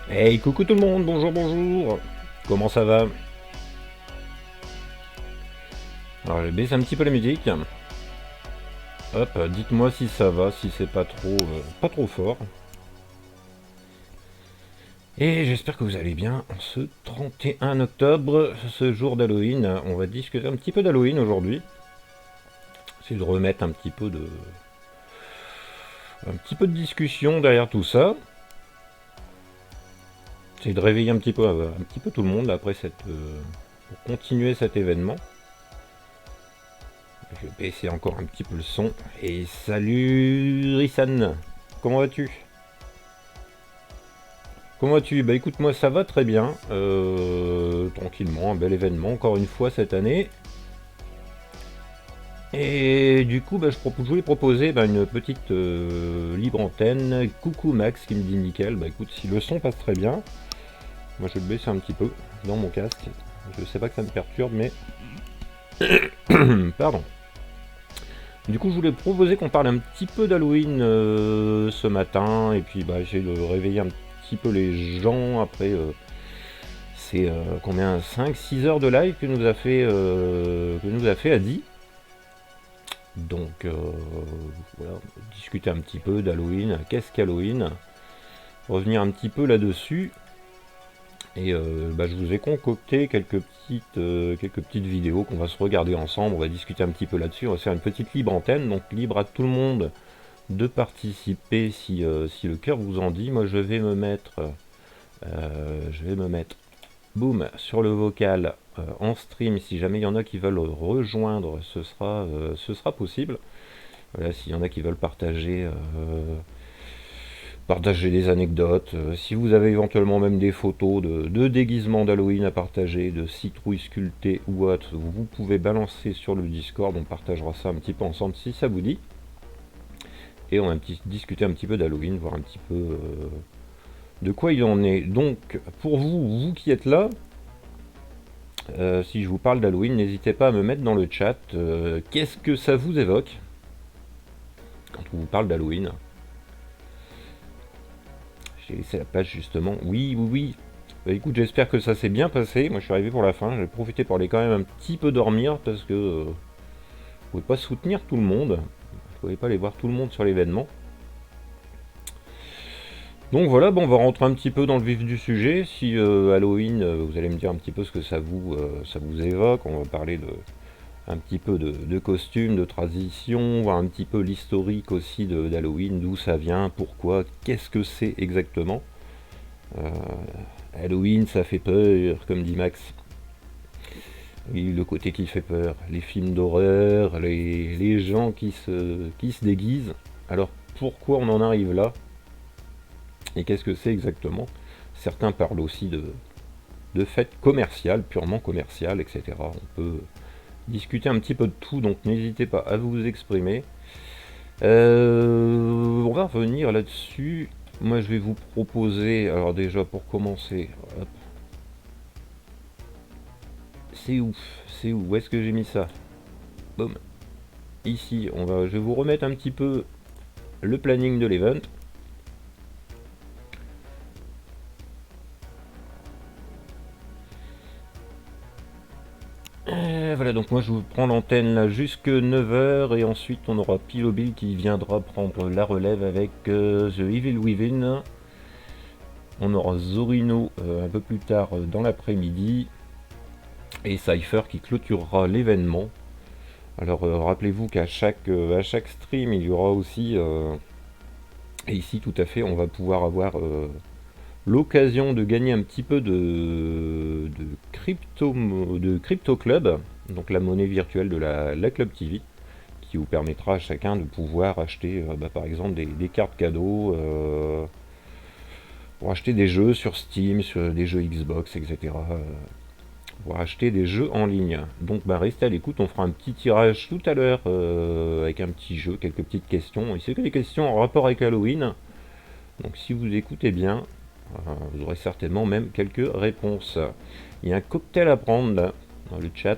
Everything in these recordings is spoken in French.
Hey, coucou tout le monde, bonjour, bonjour. Comment ça va? Alors, je baisse un petit peu la musique. Hop, dites-moi si ça va, si c'est pas trop fort. Et j'espère que vous allez bien en ce 31 octobre, ce jour d'Halloween. On va discuter un petit peu d'Halloween aujourd'hui. C'est de remettre un petit peu de discussion derrière tout ça. C'est de réveiller un petit peu tout le monde après pour continuer cet événement. Je vais baisser encore un petit peu le son. Et salut Rissan, comment vas-tu? Comment vas-tu? Bah écoute, moi ça va très bien. Tranquillement, un bel événement encore une fois cette année. Et du coup, bah, je voulais proposer une petite libre antenne. Coucou Max qui me dit nickel. Bah écoute, si le son passe très bien, moi je vais le baisser un petit peu dans mon casque. Je sais pas que ça me perturbe, mais. Pardon. Du coup, je voulais proposer qu'on parle un petit peu d'Halloween ce matin, et puis essayer de réveiller un petit peu les gens après c'est combien 5-6 heures de live que nous a fait Adi. Donc voilà, discuter un petit peu d'Halloween, qu'est-ce qu'Halloween, revenir un petit peu là-dessus. Et je vous ai concocté quelques petites vidéos qu'on va se regarder ensemble. On va discuter un petit peu là-dessus. On va faire une petite libre antenne, donc libre à tout le monde de participer si le cœur vous en dit. Moi, je vais me mettre, boum, sur le vocal en stream. Si jamais il y en a qui veulent rejoindre, ce sera possible. Voilà, s'il y en a qui veulent partager des anecdotes, si vous avez éventuellement même des photos de déguisements d'Halloween à partager, de citrouilles sculptées ou autres, vous pouvez balancer sur le Discord, on partagera ça un petit peu ensemble si ça vous dit. Et on va discuter un petit peu d'Halloween, voir un petit peu de quoi il en est. Donc, pour vous qui êtes là, si je vous parle d'Halloween, n'hésitez pas à me mettre dans le chat qu'est-ce que ça vous évoque quand on vous parle d'Halloween. J'ai laissé la page justement. Oui, oui, oui. Bah, écoute, j'espère que ça s'est bien passé. Moi, je suis arrivé pour la fin. J'ai profité pour aller quand même un petit peu dormir parce que vous pouvez pas soutenir tout le monde. Vous pouvez pas aller voir tout le monde sur l'événement. Donc voilà, bon, on va rentrer un petit peu dans le vif du sujet. Si Halloween, vous allez me dire un petit peu ce que ça vous évoque. On va parler un petit peu de costumes, de tradition, voir un petit peu l'historique aussi d'Halloween, d'où ça vient, pourquoi, qu'est-ce que c'est exactement. Halloween, ça fait peur, comme dit Max. Oui, le côté qui fait peur, les films d'horreur, les gens qui se déguisent. Alors pourquoi on en arrive là? Et qu'est-ce que c'est exactement? Certains parlent aussi de fêtes commerciales, purement commerciales, etc. On peut discuter un petit peu de tout, donc n'hésitez pas à vous exprimer. On va revenir là-dessus. Moi je vais vous proposer, alors déjà pour commencer, hop, c'est où? C'est où? Où est-ce que j'ai mis ça? Boum. Ici, je vais vous remettre un petit peu le planning de l'event. Voilà, donc moi je vous prends l'antenne là jusque 9 h et ensuite on aura Pilobil qui viendra prendre la relève avec The Evil Within. On aura Zorino un peu plus tard dans l'après-midi et Cypher qui clôturera l'événement. Alors rappelez-vous à chaque stream il y aura aussi, et ici tout à fait, on va pouvoir avoir l'occasion de gagner un petit peu de crypto club, donc la monnaie virtuelle de la Club TV, qui vous permettra à chacun de pouvoir acheter par exemple des cartes cadeaux pour acheter des jeux sur Steam, sur des jeux Xbox, etc. Pour acheter des jeux en ligne. Donc restez à l'écoute, on fera un petit tirage tout à l'heure avec un petit jeu, quelques petites questions. Et c'est que des questions en rapport avec Halloween. Donc si vous écoutez bien, vous aurez certainement même quelques réponses. Il y a un cocktail à prendre là, dans le chat.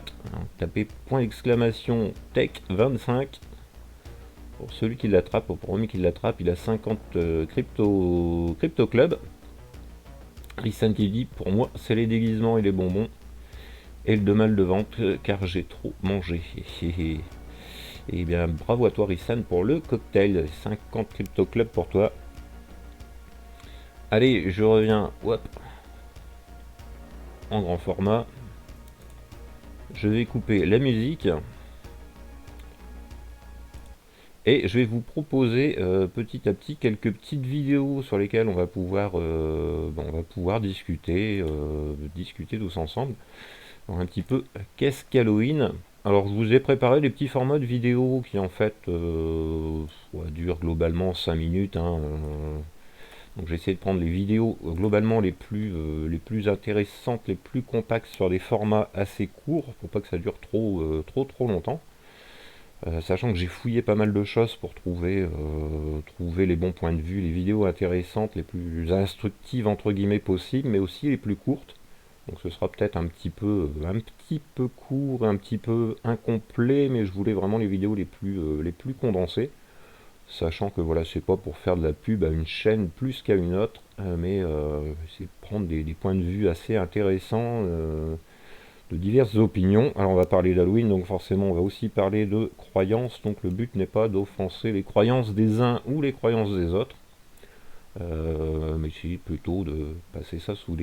Tapez !tech25. Pour celui qui l'attrape, pour le premier qui l'attrape, il a 50 crypto club. Rissan qui dit, pour moi, c'est les déguisements et les bonbons. Et le mal de ventre, car j'ai trop mangé. Et bien, bravo à toi Rissan pour le cocktail. 50 crypto club pour toi. Allez, je reviens, hop, en grand format. Je vais couper la musique. Et je vais vous proposer petit à petit quelques petites vidéos sur lesquelles on va pouvoir discuter, discuter tous ensemble. Alors, un petit peu, qu'est-ce qu'Halloween? Alors je vous ai préparé des petits formats de vidéos qui en fait durent globalement 5 minutes. Donc j'ai essayé de prendre les vidéos globalement les plus intéressantes, les plus compactes sur des formats assez courts, pour pas que ça dure trop longtemps. Sachant que j'ai fouillé pas mal de choses pour trouver les bons points de vue, les vidéos intéressantes, les plus instructives entre guillemets possibles, mais aussi les plus courtes. Donc ce sera peut-être un petit peu court, un petit peu incomplet, mais je voulais vraiment les vidéos les plus condensées. Sachant que voilà, c'est pas pour faire de la pub à une chaîne plus qu'à une autre, mais c'est prendre des points de vue assez intéressants de diverses opinions. Alors on va parler d'Halloween, donc forcément on va aussi parler de croyances, donc le but n'est pas d'offenser les croyances des uns ou les croyances des autres, mais c'est plutôt de passer ça sous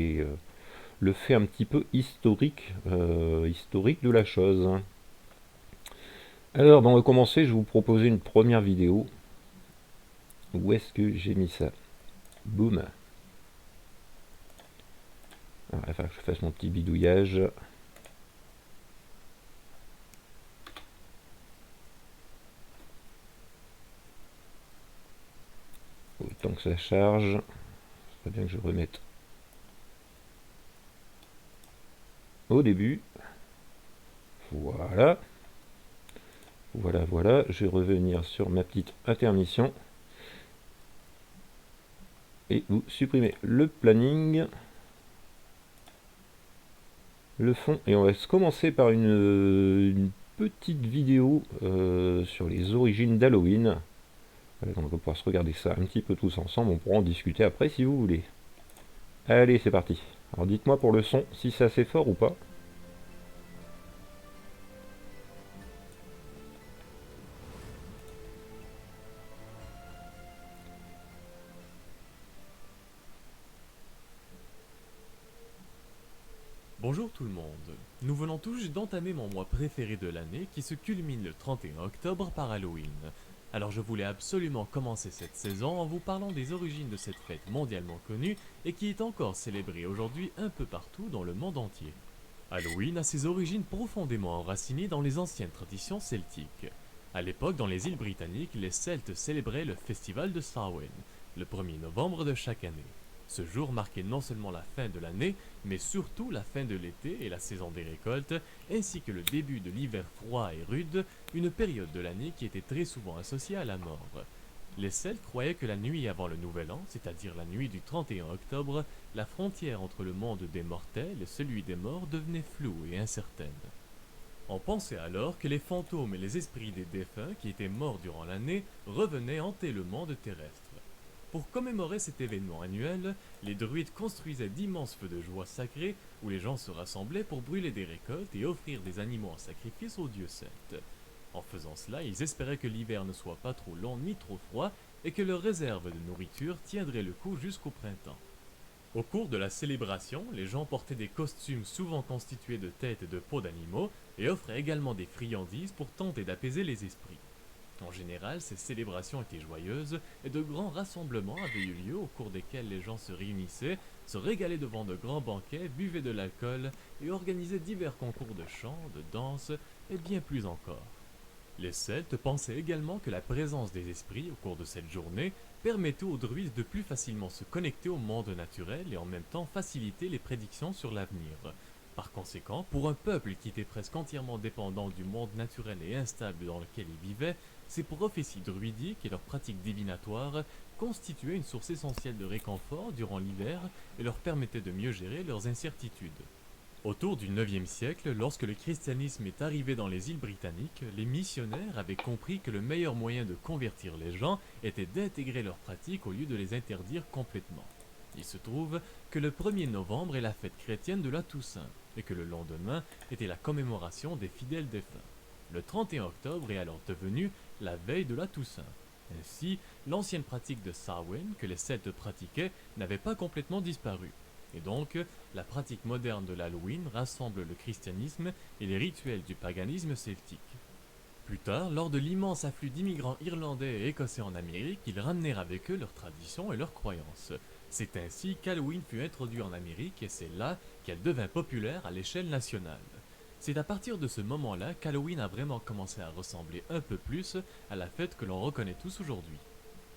le fait un petit peu historique de la chose. Alors on va commencer, je vais vous proposer une première vidéo. Où est-ce que j'ai mis ça? Boum. Alors, il va falloir que je fasse mon petit bidouillage. Autant que ça charge. C'est bien que je remette au début. Voilà. Voilà. Je vais revenir sur ma petite intermission. Et vous supprimez le planning. Le fond. Et on va commencer par une petite vidéo sur les origines d'Halloween. On va pouvoir se regarder ça un petit peu tous ensemble. On pourra en discuter après si vous voulez. Allez, c'est parti. Alors dites-moi pour le son si c'est assez fort ou pas. Bonjour tout le monde. Nous venons tout juste d'entamer mon mois préféré de l'année qui se culmine le 31 octobre par Halloween. Alors je voulais absolument commencer cette saison en vous parlant des origines de cette fête mondialement connue et qui est encore célébrée aujourd'hui un peu partout dans le monde entier. Halloween a ses origines profondément enracinées dans les anciennes traditions celtiques. À l'époque, dans les îles britanniques, les Celtes célébraient le festival de Samhain, le 1er novembre de chaque année. Ce jour marquait non seulement la fin de l'année, mais surtout la fin de l'été et la saison des récoltes, ainsi que le début de l'hiver froid et rude, une période de l'année qui était très souvent associée à la mort. Les Celtes croyaient que la nuit avant le Nouvel An, c'est-à-dire la nuit du 31 octobre, la frontière entre le monde des mortels et celui des morts devenait floue et incertaine. On pensait alors que les fantômes et les esprits des défunts qui étaient morts durant l'année revenaient hanter le monde terrestre. Pour commémorer cet événement annuel, les druides construisaient d'immenses feux de joie sacrés où les gens se rassemblaient pour brûler des récoltes et offrir des animaux en sacrifice aux dieux celtes. En faisant cela, ils espéraient que l'hiver ne soit pas trop long ni trop froid et que leurs réserves de nourriture tiendraient le coup jusqu'au printemps. Au cours de la célébration, les gens portaient des costumes souvent constitués de têtes et de peaux d'animaux et offraient également des friandises pour tenter d'apaiser les esprits. En général, ces célébrations étaient joyeuses et de grands rassemblements avaient eu lieu au cours desquels les gens se réunissaient, se régalaient devant de grands banquets, buvaient de l'alcool et organisaient divers concours de chant, de danse et bien plus encore. Les Celtes pensaient également que la présence des esprits au cours de cette journée permettait aux druides de plus facilement se connecter au monde naturel et en même temps faciliter les prédictions sur l'avenir. Par conséquent, pour un peuple qui était presque entièrement dépendant du monde naturel et instable dans lequel il vivait, ces prophéties druidiques et leurs pratiques divinatoires constituaient une source essentielle de réconfort durant l'hiver et leur permettaient de mieux gérer leurs incertitudes. Autour du 9e siècle, lorsque le christianisme est arrivé dans les îles britanniques, les missionnaires avaient compris que le meilleur moyen de convertir les gens était d'intégrer leurs pratiques au lieu de les interdire complètement. Il se trouve que le 1er novembre est la fête chrétienne de la Toussaint, et que le lendemain était la commémoration des fidèles défunts. Le 31 octobre est alors devenu la veille de la Toussaint. Ainsi, l'ancienne pratique de Samhain que les Celtes pratiquaient n'avait pas complètement disparu. Et donc, la pratique moderne de l'Halloween rassemble le christianisme et les rituels du paganisme celtique. Plus tard, lors de l'immense afflux d'immigrants irlandais et écossais en Amérique, ils ramenèrent avec eux leurs traditions et leurs croyances. C'est ainsi qu'Halloween fut introduit en Amérique et c'est là qu'elle devint populaire à l'échelle nationale. C'est à partir de ce moment-là qu'Halloween a vraiment commencé à ressembler un peu plus à la fête que l'on reconnaît tous aujourd'hui.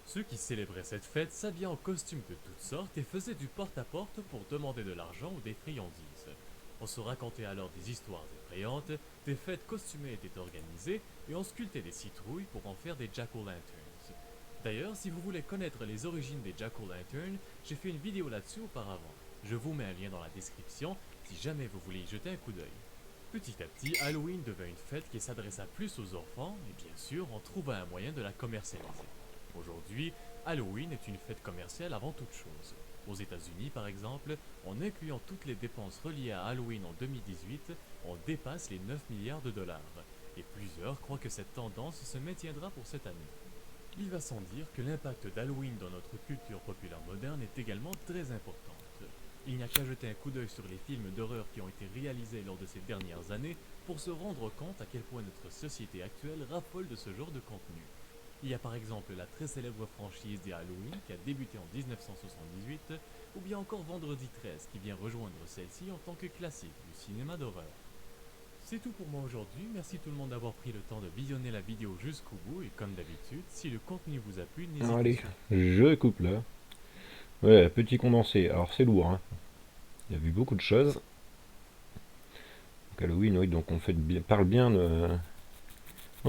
Ceux qui célébraient cette fête s'habillaient en costumes de toutes sortes et faisaient du porte-à-porte pour demander de l'argent ou des friandises. On se racontait alors des histoires effrayantes, des fêtes costumées étaient organisées et on sculptait des citrouilles pour en faire des jack-o'-lanterns. D'ailleurs, si vous voulez connaître les origines des jack-o'-lanterns, j'ai fait une vidéo là-dessus auparavant. Je vous mets un lien dans la description si jamais vous voulez y jeter un coup d'œil. Petit à petit, Halloween devint une fête qui s'adressa plus aux enfants et bien sûr, on trouva un moyen de la commercialiser. Aujourd'hui, Halloween est une fête commerciale avant toute chose. Aux États-Unis, par exemple, en incluant toutes les dépenses reliées à Halloween en 2018, on dépasse les 9 milliards de dollars. Et plusieurs croient que cette tendance se maintiendra pour cette année. Il va sans dire que l'impact d'Halloween dans notre culture populaire moderne est également très important. Il n'y a qu'à jeter un coup d'œil sur les films d'horreur qui ont été réalisés lors de ces dernières années pour se rendre compte à quel point notre société actuelle raffole de ce genre de contenu. Il y a par exemple la très célèbre franchise des Halloween qui a débuté en 1978, ou bien encore Vendredi 13 qui vient rejoindre celle-ci en tant que classique du cinéma d'horreur. C'est tout pour moi aujourd'hui, merci tout le monde d'avoir pris le temps de visionner la vidéo jusqu'au bout et comme d'habitude, si le contenu vous a plu, n'hésitez Allez, surtout. je coupe là. Ouais, petit condensé. Alors c'est lourd, hein. Il y a vu beaucoup de choses. Donc Halloween, oui, donc on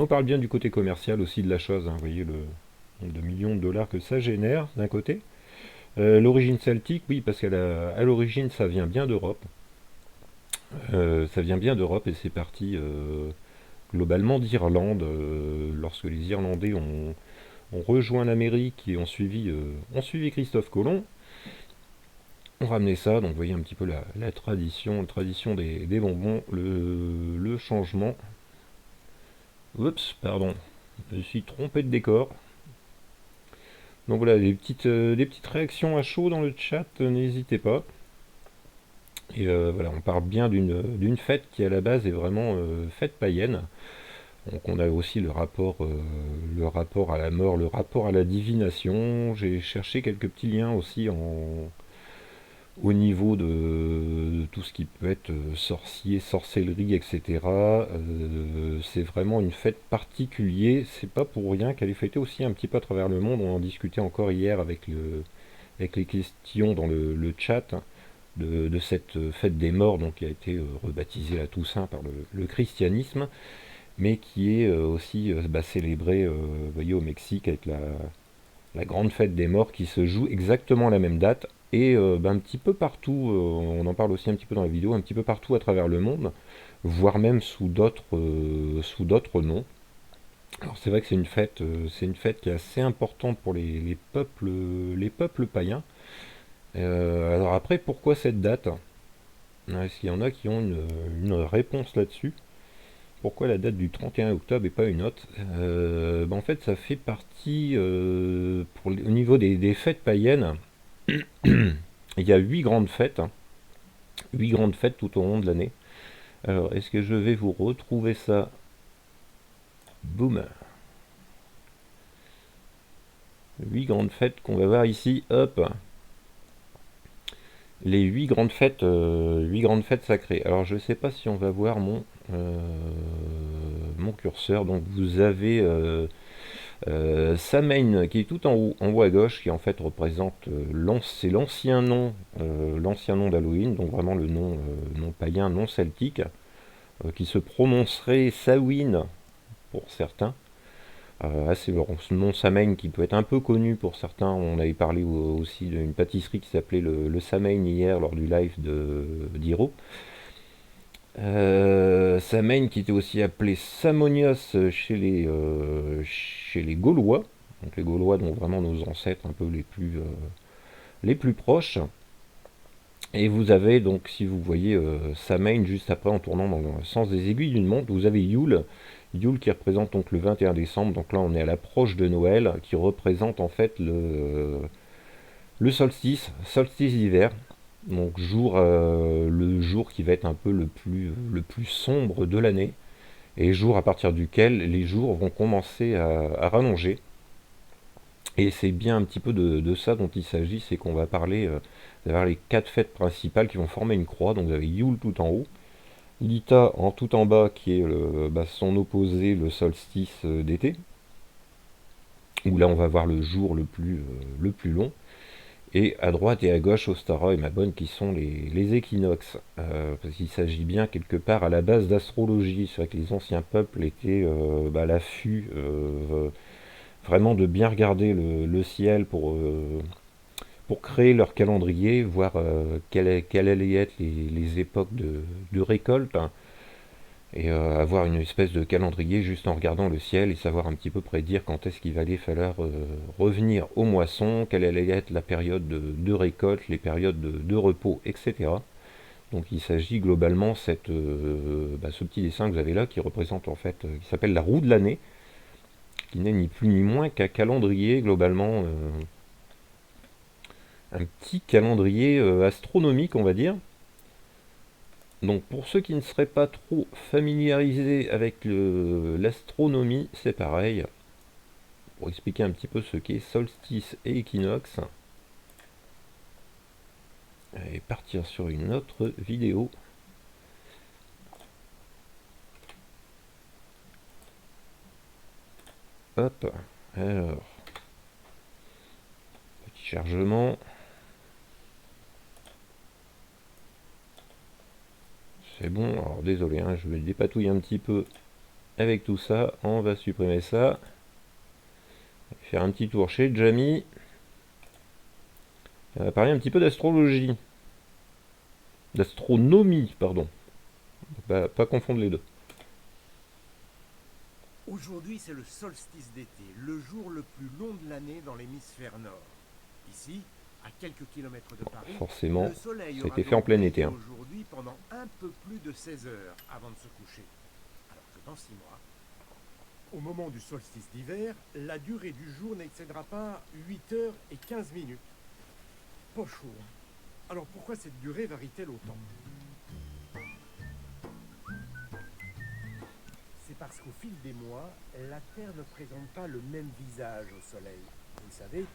parle bien du côté commercial aussi de la chose, hein. Vous voyez le nombre de millions de dollars que ça génère d'un côté. L'origine celtique, oui, parce qu'à l'origine ça vient bien d'Europe. Ça vient bien d'Europe et c'est parti globalement d'Irlande, lorsque les Irlandais ont rejoint l'Amérique et ont suivi Christophe Colomb. On ramenait ça, donc vous voyez un petit peu la tradition des bonbons, le changement. Oups, pardon, je me suis trompé de décor. Donc voilà, des petites réactions à chaud dans le chat, n'hésitez pas. Et voilà, on parle bien d'une fête qui à la base est vraiment fête païenne. Donc on a aussi le rapport à la mort, le rapport à la divination. J'ai cherché quelques petits liens aussi au niveau de tout ce qui peut être sorcier, sorcellerie, etc. C'est vraiment une fête particulière. C'est pas pour rien qu'elle est fêtée aussi un petit peu à travers le monde. On en discutait encore hier avec les questions dans le chat, hein, de cette fête des morts, donc qui a été rebaptisée la Toussaint par le christianisme, mais qui est aussi célébrée, vous voyez, au Mexique avec la grande fête des morts qui se joue exactement à la même date. Et un petit peu partout, on en parle aussi un petit peu dans la vidéo, un petit peu partout à travers le monde, voire même sous d'autres noms. Alors c'est vrai que c'est une fête qui est assez importante pour les peuples païens. Alors après, pourquoi cette date? Est-ce qu'il y en a qui ont une réponse là-dessus? Pourquoi la date du 31 octobre et pas une autre? En fait, ça fait partie, au niveau des fêtes païennes, il y a 8 grandes fêtes, hein, 8 grandes fêtes tout au long de l'année. Alors, est-ce que je vais vous retrouver ça? Boum! 8 grandes fêtes qu'on va voir ici, hop! Les 8 grandes fêtes, 8 grandes fêtes sacrées. Alors, je ne sais pas si on va voir euh, mon curseur. Donc, vous avez Samhain qui est tout en haut à gauche, qui en fait représente c'est l'ancien nom d'Halloween, donc vraiment le nom païen, non celtique, qui se prononcerait Samhain pour certains. C'est le nom Samhain qui peut être un peu connu pour certains. On avait parlé aussi d'une pâtisserie qui s'appelait le Samhain hier lors du live d'Hiro. Samhain qui était aussi appelé Samonios chez les Gaulois. Donc les Gaulois, donc vraiment nos ancêtres un peu les plus proches. Et vous avez donc, si vous voyez Samhain juste après en tournant dans le sens des aiguilles d'une montre, vous avez Yule. Yule qui représente donc le 21 décembre. Donc là on est à l'approche de Noël, qui représente en fait le solstice d'hiver. Donc le jour qui va être un peu le plus sombre de l'année, et jour à partir duquel les jours vont commencer à rallonger. Et c'est bien un petit peu de ça dont il s'agit, c'est qu'on va parler d'avoir les 4 fêtes principales qui vont former une croix. Donc vous avez Yule tout en haut, Lita en tout en bas qui est son opposé, le solstice d'été, où là on va voir le jour le plus long. Et à droite et à gauche, Ostara et Mabon, qui sont les équinoxes. Parce qu'il s'agit bien quelque part à la base d'astrologie. C'est vrai que les anciens peuples étaient à l'affût vraiment de bien regarder le ciel pour créer leur calendrier, voir quelles allaient être les époques de récolte, hein, et avoir une espèce de calendrier juste en regardant le ciel et savoir un petit peu prédire quand est-ce qu'il allait falloir revenir aux moissons, quelle allait être la période de récolte, les périodes de repos, etc. Donc il s'agit globalement ce petit dessin que vous avez là qui représente en fait, qui s'appelle la roue de l'année, qui n'est ni plus ni moins qu'un calendrier globalement, un petit calendrier astronomique on va dire. Donc pour ceux qui ne seraient pas trop familiarisés avec l'astronomie, c'est pareil. Pour expliquer un petit peu ce qu'est solstice et équinoxe. Et partir sur une autre vidéo. Hop, alors, petit chargement. C'est bon, alors désolé, hein, je vais dépatouiller un petit peu avec tout ça. On va supprimer ça. Faire un petit tour chez Jamie. On va parler un petit peu d'astrologie. D'astronomie, pardon. Pas confondre les deux. Aujourd'hui, c'est le solstice d'été, le jour le plus long de l'année dans l'hémisphère nord. Ici, à quelques kilomètres de Paris, Forcément, le soleil ça a aura été fait en donc plein brillé été, hein. aujourd'hui pendant un peu plus de 16 heures avant de se coucher. Alors que dans 6 mois, au moment du solstice d'hiver, la durée du jour n'excédera pas 8 heures et 15 minutes. Pas chaud. Alors pourquoi cette durée varie-t-elle autant? C'est parce qu'au fil des mois, la Terre ne présente pas le même visage au Soleil. Vous savez,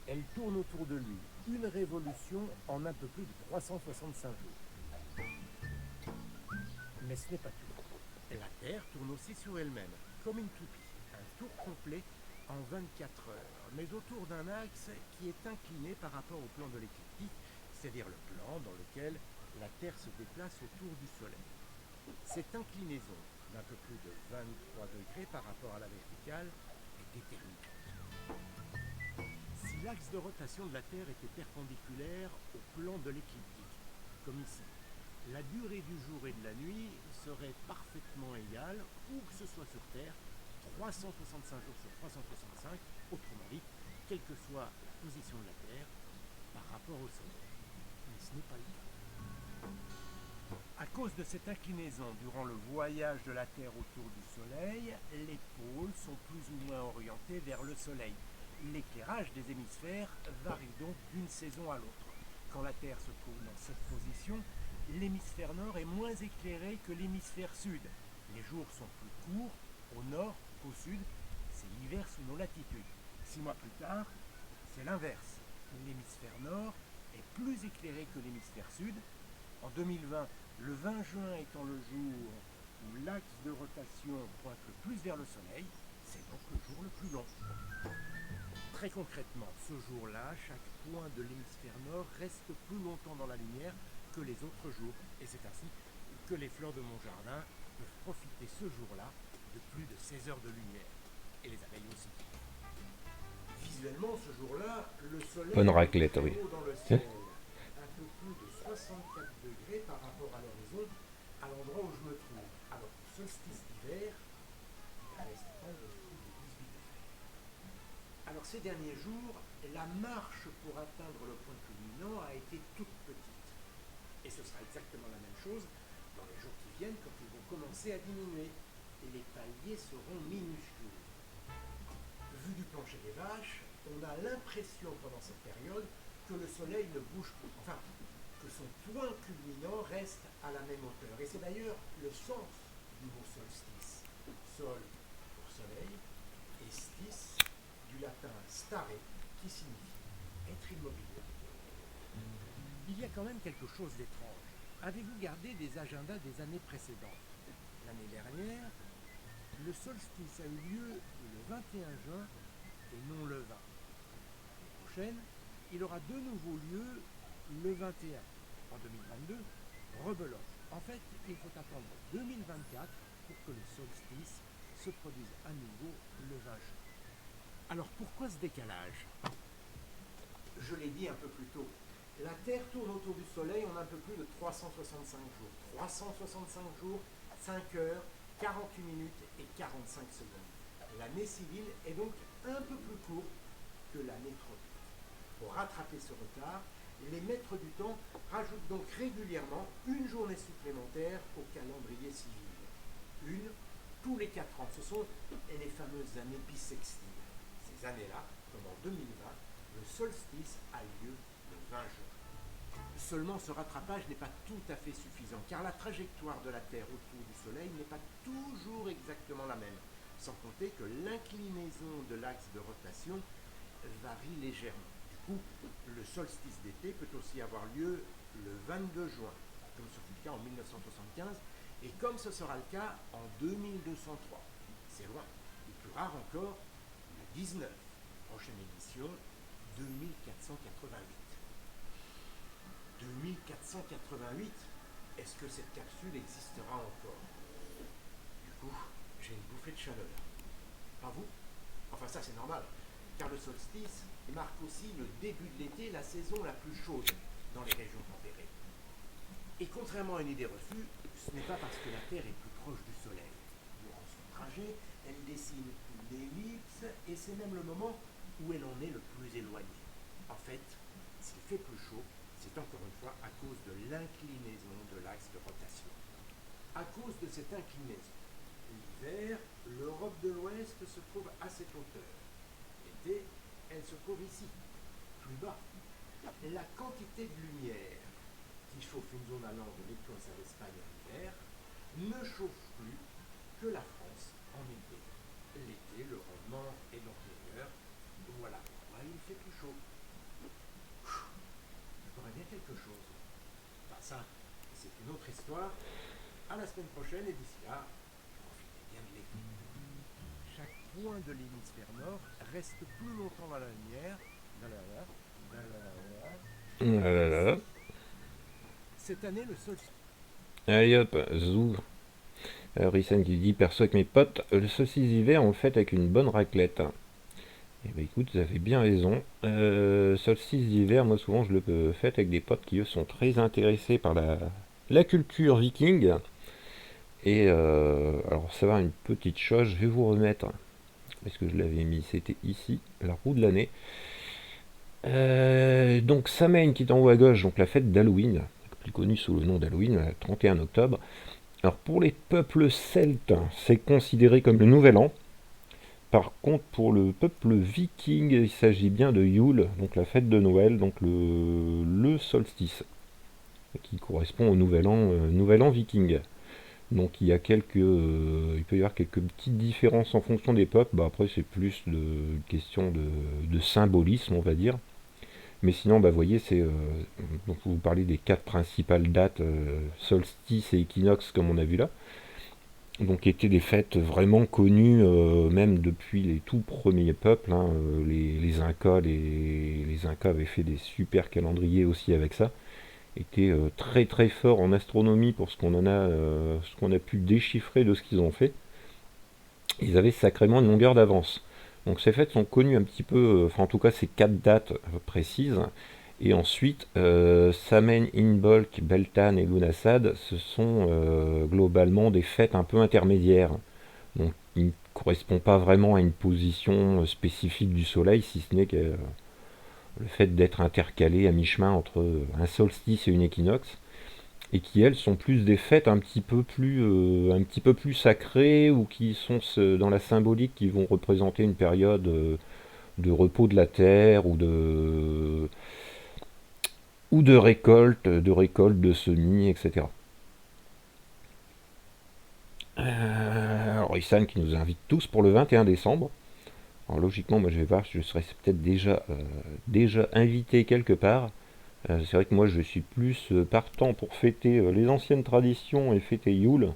elle tourne autour de lui, une révolution en un peu plus de 365 jours. Mais ce n'est pas tout. La Terre tourne aussi sur elle-même, comme une toupie. Un tour complet en 24 heures, mais autour d'un axe qui est incliné par rapport au plan de l'écliptique, c'est-à-dire le plan dans lequel la Terre se déplace autour du Soleil. Cette inclinaison d'un peu plus de 23 degrés par rapport à la verticale est déterminante. si l'axe de rotation de la Terre était perpendiculaire au plan de l'écliptique, comme ici, la durée du jour et de la nuit serait parfaitement égale, où que ce soit sur Terre, 365 jours sur 365, autrement dit, quelle que soit la position de la Terre par rapport au Soleil. Mais ce n'est pas le cas. À cause de cette inclinaison durant le voyage de la Terre autour du Soleil, les pôles sont plus ou moins orientés vers le Soleil. L'éclairage des hémisphères varie donc d'une saison à l'autre. Quand la Terre se trouve dans cette position, l'hémisphère nord est moins éclairé que l'hémisphère sud. Les jours sont plus courts au nord qu'au sud. C'est l'hiver sous nos latitudes. 6 mois plus tard, c'est l'inverse. L'hémisphère nord est plus éclairé que l'hémisphère sud. En 2020, le 20 juin étant le jour où l'axe de rotation pointe le plus vers le Soleil, c'est donc le jour le plus long. Très concrètement, ce jour-là, chaque point de l'hémisphère nord reste plus longtemps dans la lumière que les autres jours. Et c'est ainsi que les fleurs de mon jardin peuvent profiter ce jour-là de plus de 16 heures de lumière. Et les abeilles aussi. Visuellement, ce jour-là, le soleil Bonne raclette, est oui. très haut dans le ciel, un peu plus de 64 degrés par rapport à l'horizon, à l'endroit où je me trouve. Alors, au solstice d'hiver, il reste en dessous de 18 degrés. Alors, ces derniers jours, la marche pour atteindre le point culminant a été toute petite. Et ce sera exactement la même chose dans les jours qui viennent quand ils vont commencer à diminuer. Et les paliers seront minuscules. Vu du plancher des vaches, on a l'impression pendant cette période que le soleil ne bouge plus, enfin, que son point culminant reste à la même hauteur. Et c'est d'ailleurs le sens du mot solstice. Sol pour soleil et stis du latin stare qui signifie être immobile. Il y a quand même quelque chose d'étrange. Avez-vous gardé des agendas des années précédentes? L'année dernière, le solstice a eu lieu le 21 juin et non le 20. L'année prochaine, il aura de nouveau lieu le 21. En 2022, rebelote. En fait, il faut attendre 2024 pour que le solstice se produise à nouveau le 20 juin. Alors pourquoi ce décalage? Je l'ai dit un peu plus tôt. La Terre tourne autour du Soleil en un peu plus de 365 jours. 365 jours, 5 heures, 48 minutes et 45 secondes. L'année civile est donc un peu plus courte que l'année tropique. Pour rattraper ce retard, les maîtres du temps rajoutent donc régulièrement une journée supplémentaire au calendrier civil. Une tous les 4 ans. Ce sont les fameuses années bissextiles. Ces années-là, comme en 2020, le solstice a lieu le 20 juin. Seulement, ce rattrapage n'est pas tout à fait suffisant, car la trajectoire de la Terre autour du Soleil n'est pas toujours exactement la même, sans compter que l'inclinaison de l'axe de rotation varie légèrement. Du coup, le solstice d'été peut aussi avoir lieu le 22 juin, comme ce fut le cas en 1975, et comme ce sera le cas en 2203. C'est loin, et plus rare encore, le 19, prochaine édition, 2488. 2488, est-ce que cette capsule existera encore? Du coup, j'ai une bouffée de chaleur. Pas vous? Enfin ça c'est normal, car le solstice marque aussi le début de l'été, la saison la plus chaude dans les régions tempérées. Et contrairement à une idée reçue, ce n'est pas parce que la Terre est plus proche du Soleil. Durant son trajet, elle dessine une ellipse et c'est même le moment où elle en est le plus éloignée. En fait, s'il fait plus chaud, c'est encore une fois à cause de l'inclinaison de l'axe de rotation. À cause de cette inclinaison, l'hiver, l'Europe de l'Ouest se trouve à cette hauteur. L'été, elle se trouve ici, plus bas. La quantité de lumière qui chauffe une zone allant de l'Écosse à l'Espagne en hiver ne chauffe plus que la France en été. L'été, le rendement est donc meilleur. Voilà pourquoi il fait plus chaud. Bien quelque chose. Enfin, ça, c'est une autre histoire. À la semaine prochaine et d'ici là, profitez bien de l'été. Chaque point de l'hémisphère nord reste plus longtemps dans la lumière. Ah là là. Cette année, le solstice. Allez hop, zou. Risen qui dit perso avec mes potes, le saucisse d'hiver on le fait avec une bonne raclette. Eh ben écoute, vous avez bien raison. Solstice d'hiver, moi souvent je le fais avec des potes qui eux sont très intéressés par la culture viking. Et alors ça va, une petite chose, je vais vous remettre, parce que je l'avais mis, c'était ici, la roue de l'année. Donc Samhain qui est en haut à gauche, donc la fête d'Halloween, plus connue sous le nom d'Halloween, le 31 octobre. Alors pour les peuples celtes, c'est considéré comme le nouvel an. Par contre, pour le peuple viking, il s'agit bien de Yule, donc la fête de Noël, donc le solstice, qui correspond au nouvel an viking. Donc il peut y avoir quelques petites différences en fonction des peuples. Bah, après, c'est plus une question de symbolisme, on va dire. Mais sinon, bah, vous voyez, donc vous parlez des quatre principales dates, solstice et équinoxe, comme on a vu là. Donc étaient des fêtes vraiment connues, même depuis les tout premiers peuples, hein. Les Incas, les Incas avaient fait des super calendriers aussi avec ça. Étaient très très forts en astronomie pour ce qu'on a pu déchiffrer de ce qu'ils ont fait. Ils avaient sacrément une longueur d'avance. Donc ces fêtes sont connues un petit peu, enfin en tout cas ces quatre dates précises. Et ensuite, Samhain, Imbolc, Beltane et Lughnasadh, ce sont globalement des fêtes un peu intermédiaires. Donc il ne correspond pas vraiment à une position spécifique du Soleil, si ce n'est que le fait d'être intercalé à mi-chemin entre un solstice et une équinoxe, et qui elles sont plus des fêtes un petit peu plus sacrées, ou qui sont dans la symbolique, qui vont représenter une période de repos de la terre, ou de récolte, de semis, etc. Alors Issan qui nous invite tous pour le 21 décembre. Alors logiquement, moi je vais voir, je serais peut-être déjà invité quelque part. C'est vrai que moi je suis plus partant pour fêter les anciennes traditions et fêter Yule,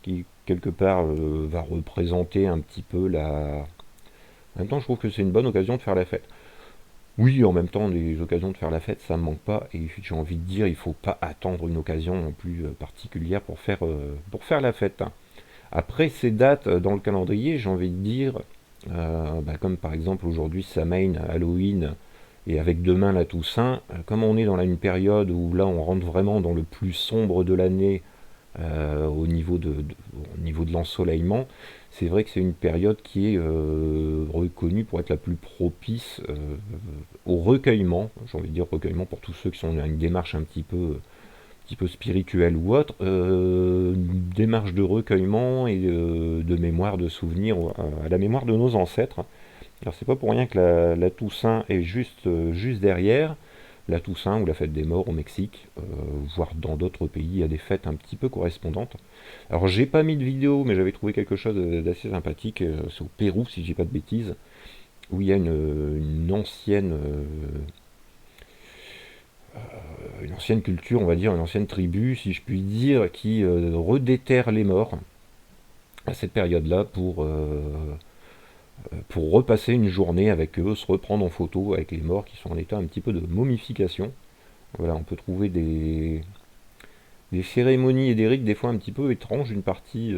qui quelque part va représenter un petit peu la... En même temps, je trouve que c'est une bonne occasion de faire la fête. Oui, en même temps, les occasions de faire la fête, ça me manque pas, et j'ai envie de dire, il faut pas attendre une occasion non plus particulière pour faire la fête, hein. Après ces dates dans le calendrier, j'ai envie de dire, bah, comme par exemple aujourd'hui Samhain, Halloween, et avec demain la Toussaint, comme on est dans une période où là on rentre vraiment dans le plus sombre de l'année, au niveau de l'ensoleillement, c'est vrai que c'est une période qui est reconnue pour être la plus propice au recueillement. J'ai envie de dire recueillement pour tous ceux qui sont dans une démarche un petit peu spirituelle ou autre, une démarche de recueillement et de mémoire, de souvenir à la mémoire de nos ancêtres. Alors c'est pas pour rien que la Toussaint est juste derrière. La Toussaint ou la fête des morts au Mexique, voire dans d'autres pays, il y a des fêtes un petit peu correspondantes. Alors j'ai pas mis de vidéo, mais j'avais trouvé quelque chose d'assez sympathique. C'est au Pérou, si je dis pas de bêtises, où il y a une ancienne culture, on va dire, une ancienne tribu, si je puis dire, qui redéterre les morts à cette période-là pour repasser une journée avec eux, se reprendre en photo avec les morts qui sont en état un petit peu de momification. Voilà, on peut trouver des cérémonies et des rites des fois un petit peu étranges d'une partie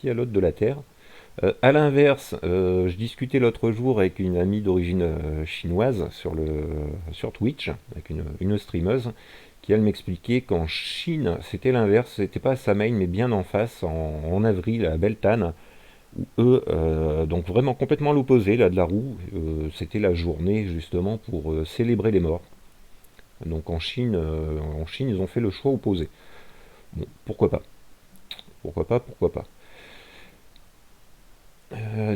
à l'autre de la Terre. À l'inverse, je discutais l'autre jour avec une amie d'origine chinoise sur Twitch, avec une streameuse, qui elle m'expliquait qu'en Chine, c'était l'inverse, c'était pas à Samhain, mais bien en face, en avril, à Beltane, où eux, donc vraiment complètement l'opposé là de la roue, c'était la journée justement pour célébrer les morts. Donc en Chine, ils ont fait le choix opposé. Bon, pourquoi pas? Pourquoi pas? Pourquoi pas?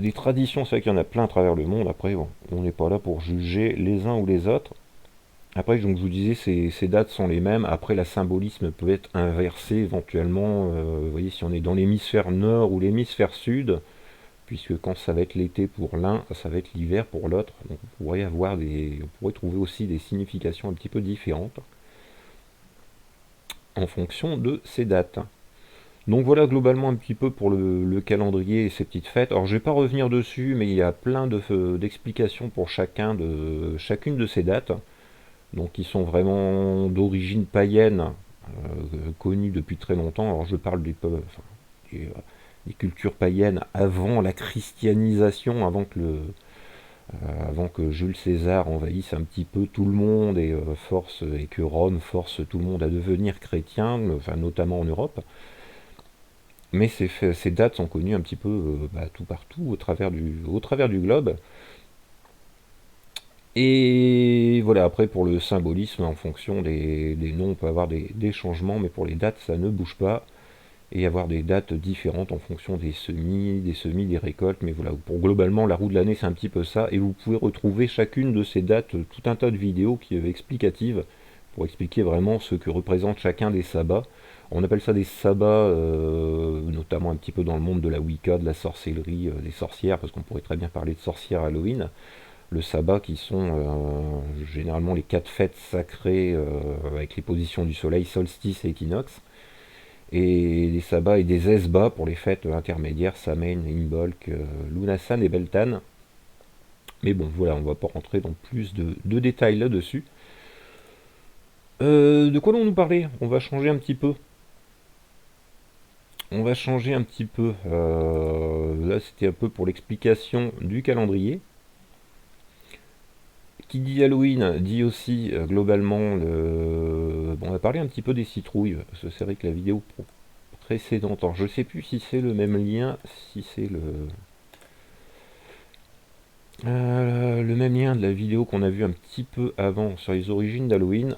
Des traditions, c'est vrai qu'il y en a plein à travers le monde. Après, bon, on n'est pas là pour juger les uns ou les autres. Après, donc, je vous disais, ces dates sont les mêmes. Après, la symbolisme peut être inversé éventuellement. Vous voyez, si on est dans l'hémisphère nord ou l'hémisphère sud, puisque quand ça va être l'été pour l'un, ça va être l'hiver pour l'autre. Donc, on pourrait trouver aussi des significations un petit peu différentes en fonction de ces dates. Donc voilà globalement un petit peu pour le calendrier et ces petites fêtes. Alors je vais pas revenir dessus, mais il y a plein d'explications pour chacune de ces dates, donc qui sont vraiment d'origine païenne, connues depuis très longtemps. Alors je parle des cultures païennes avant la christianisation, avant que avant que Jules César envahisse un petit peu tout le monde et que Rome force tout le monde à devenir chrétien, enfin notamment en Europe. Mais ces dates sont connues un petit peu tout partout au travers du globe. Et voilà, après pour le symbolisme, en fonction des noms, on peut avoir des changements, mais pour les dates, ça ne bouge pas. Et avoir des dates différentes en fonction des semis, des récoltes. Mais voilà, pour globalement, la roue de l'année, c'est un petit peu ça. Et vous pouvez retrouver chacune de ces dates, tout un tas de vidéos explicatives, pour expliquer vraiment ce que représente chacun des sabbats. On appelle ça des sabbats, notamment un petit peu dans le monde de la Wicca, de la sorcellerie, des sorcières, parce qu'on pourrait très bien parler de sorcières Halloween. Le sabbat qui sont généralement les 4 fêtes sacrées avec les positions du soleil, solstice et équinoxe, et des sabbats et des esbats pour les fêtes intermédiaires, Samhain, Imbolc, Lunasan et Beltane. Mais bon, voilà, on va pas rentrer dans plus de détails là-dessus. De quoi allons-nous parler? On va changer un petit peu. On va changer un petit peu. Là, c'était un peu pour l'explication du calendrier. Qui dit Halloween dit aussi globalement Bon, on va parler un petit peu des citrouilles, parce que c'est vrai que la vidéo précédente, alors je sais plus si c'est le même lien, si c'est le même lien de la vidéo qu'on a vu un petit peu avant sur les origines d'Halloween,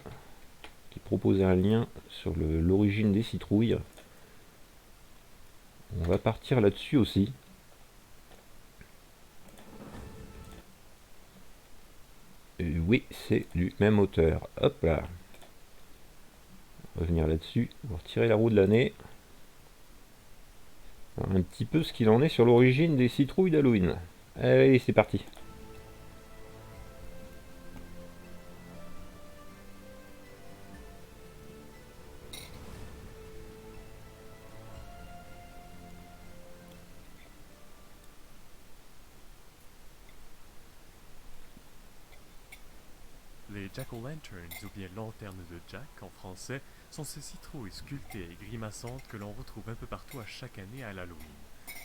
qui proposait un lien sur l'origine des citrouilles. On va partir là-dessus aussi. Oui, c'est du même auteur. Hop là. Revenir là-dessus, on va retirer la roue de l'année. Un petit peu ce qu'il en est sur l'origine des citrouilles d'Halloween. Allez, c'est parti. Les Jack-o'-lanterns, ou bien lanternes de Jack en français, sont ces citrouilles sculptées et grimaçantes que l'on retrouve un peu partout à chaque année à l'Halloween.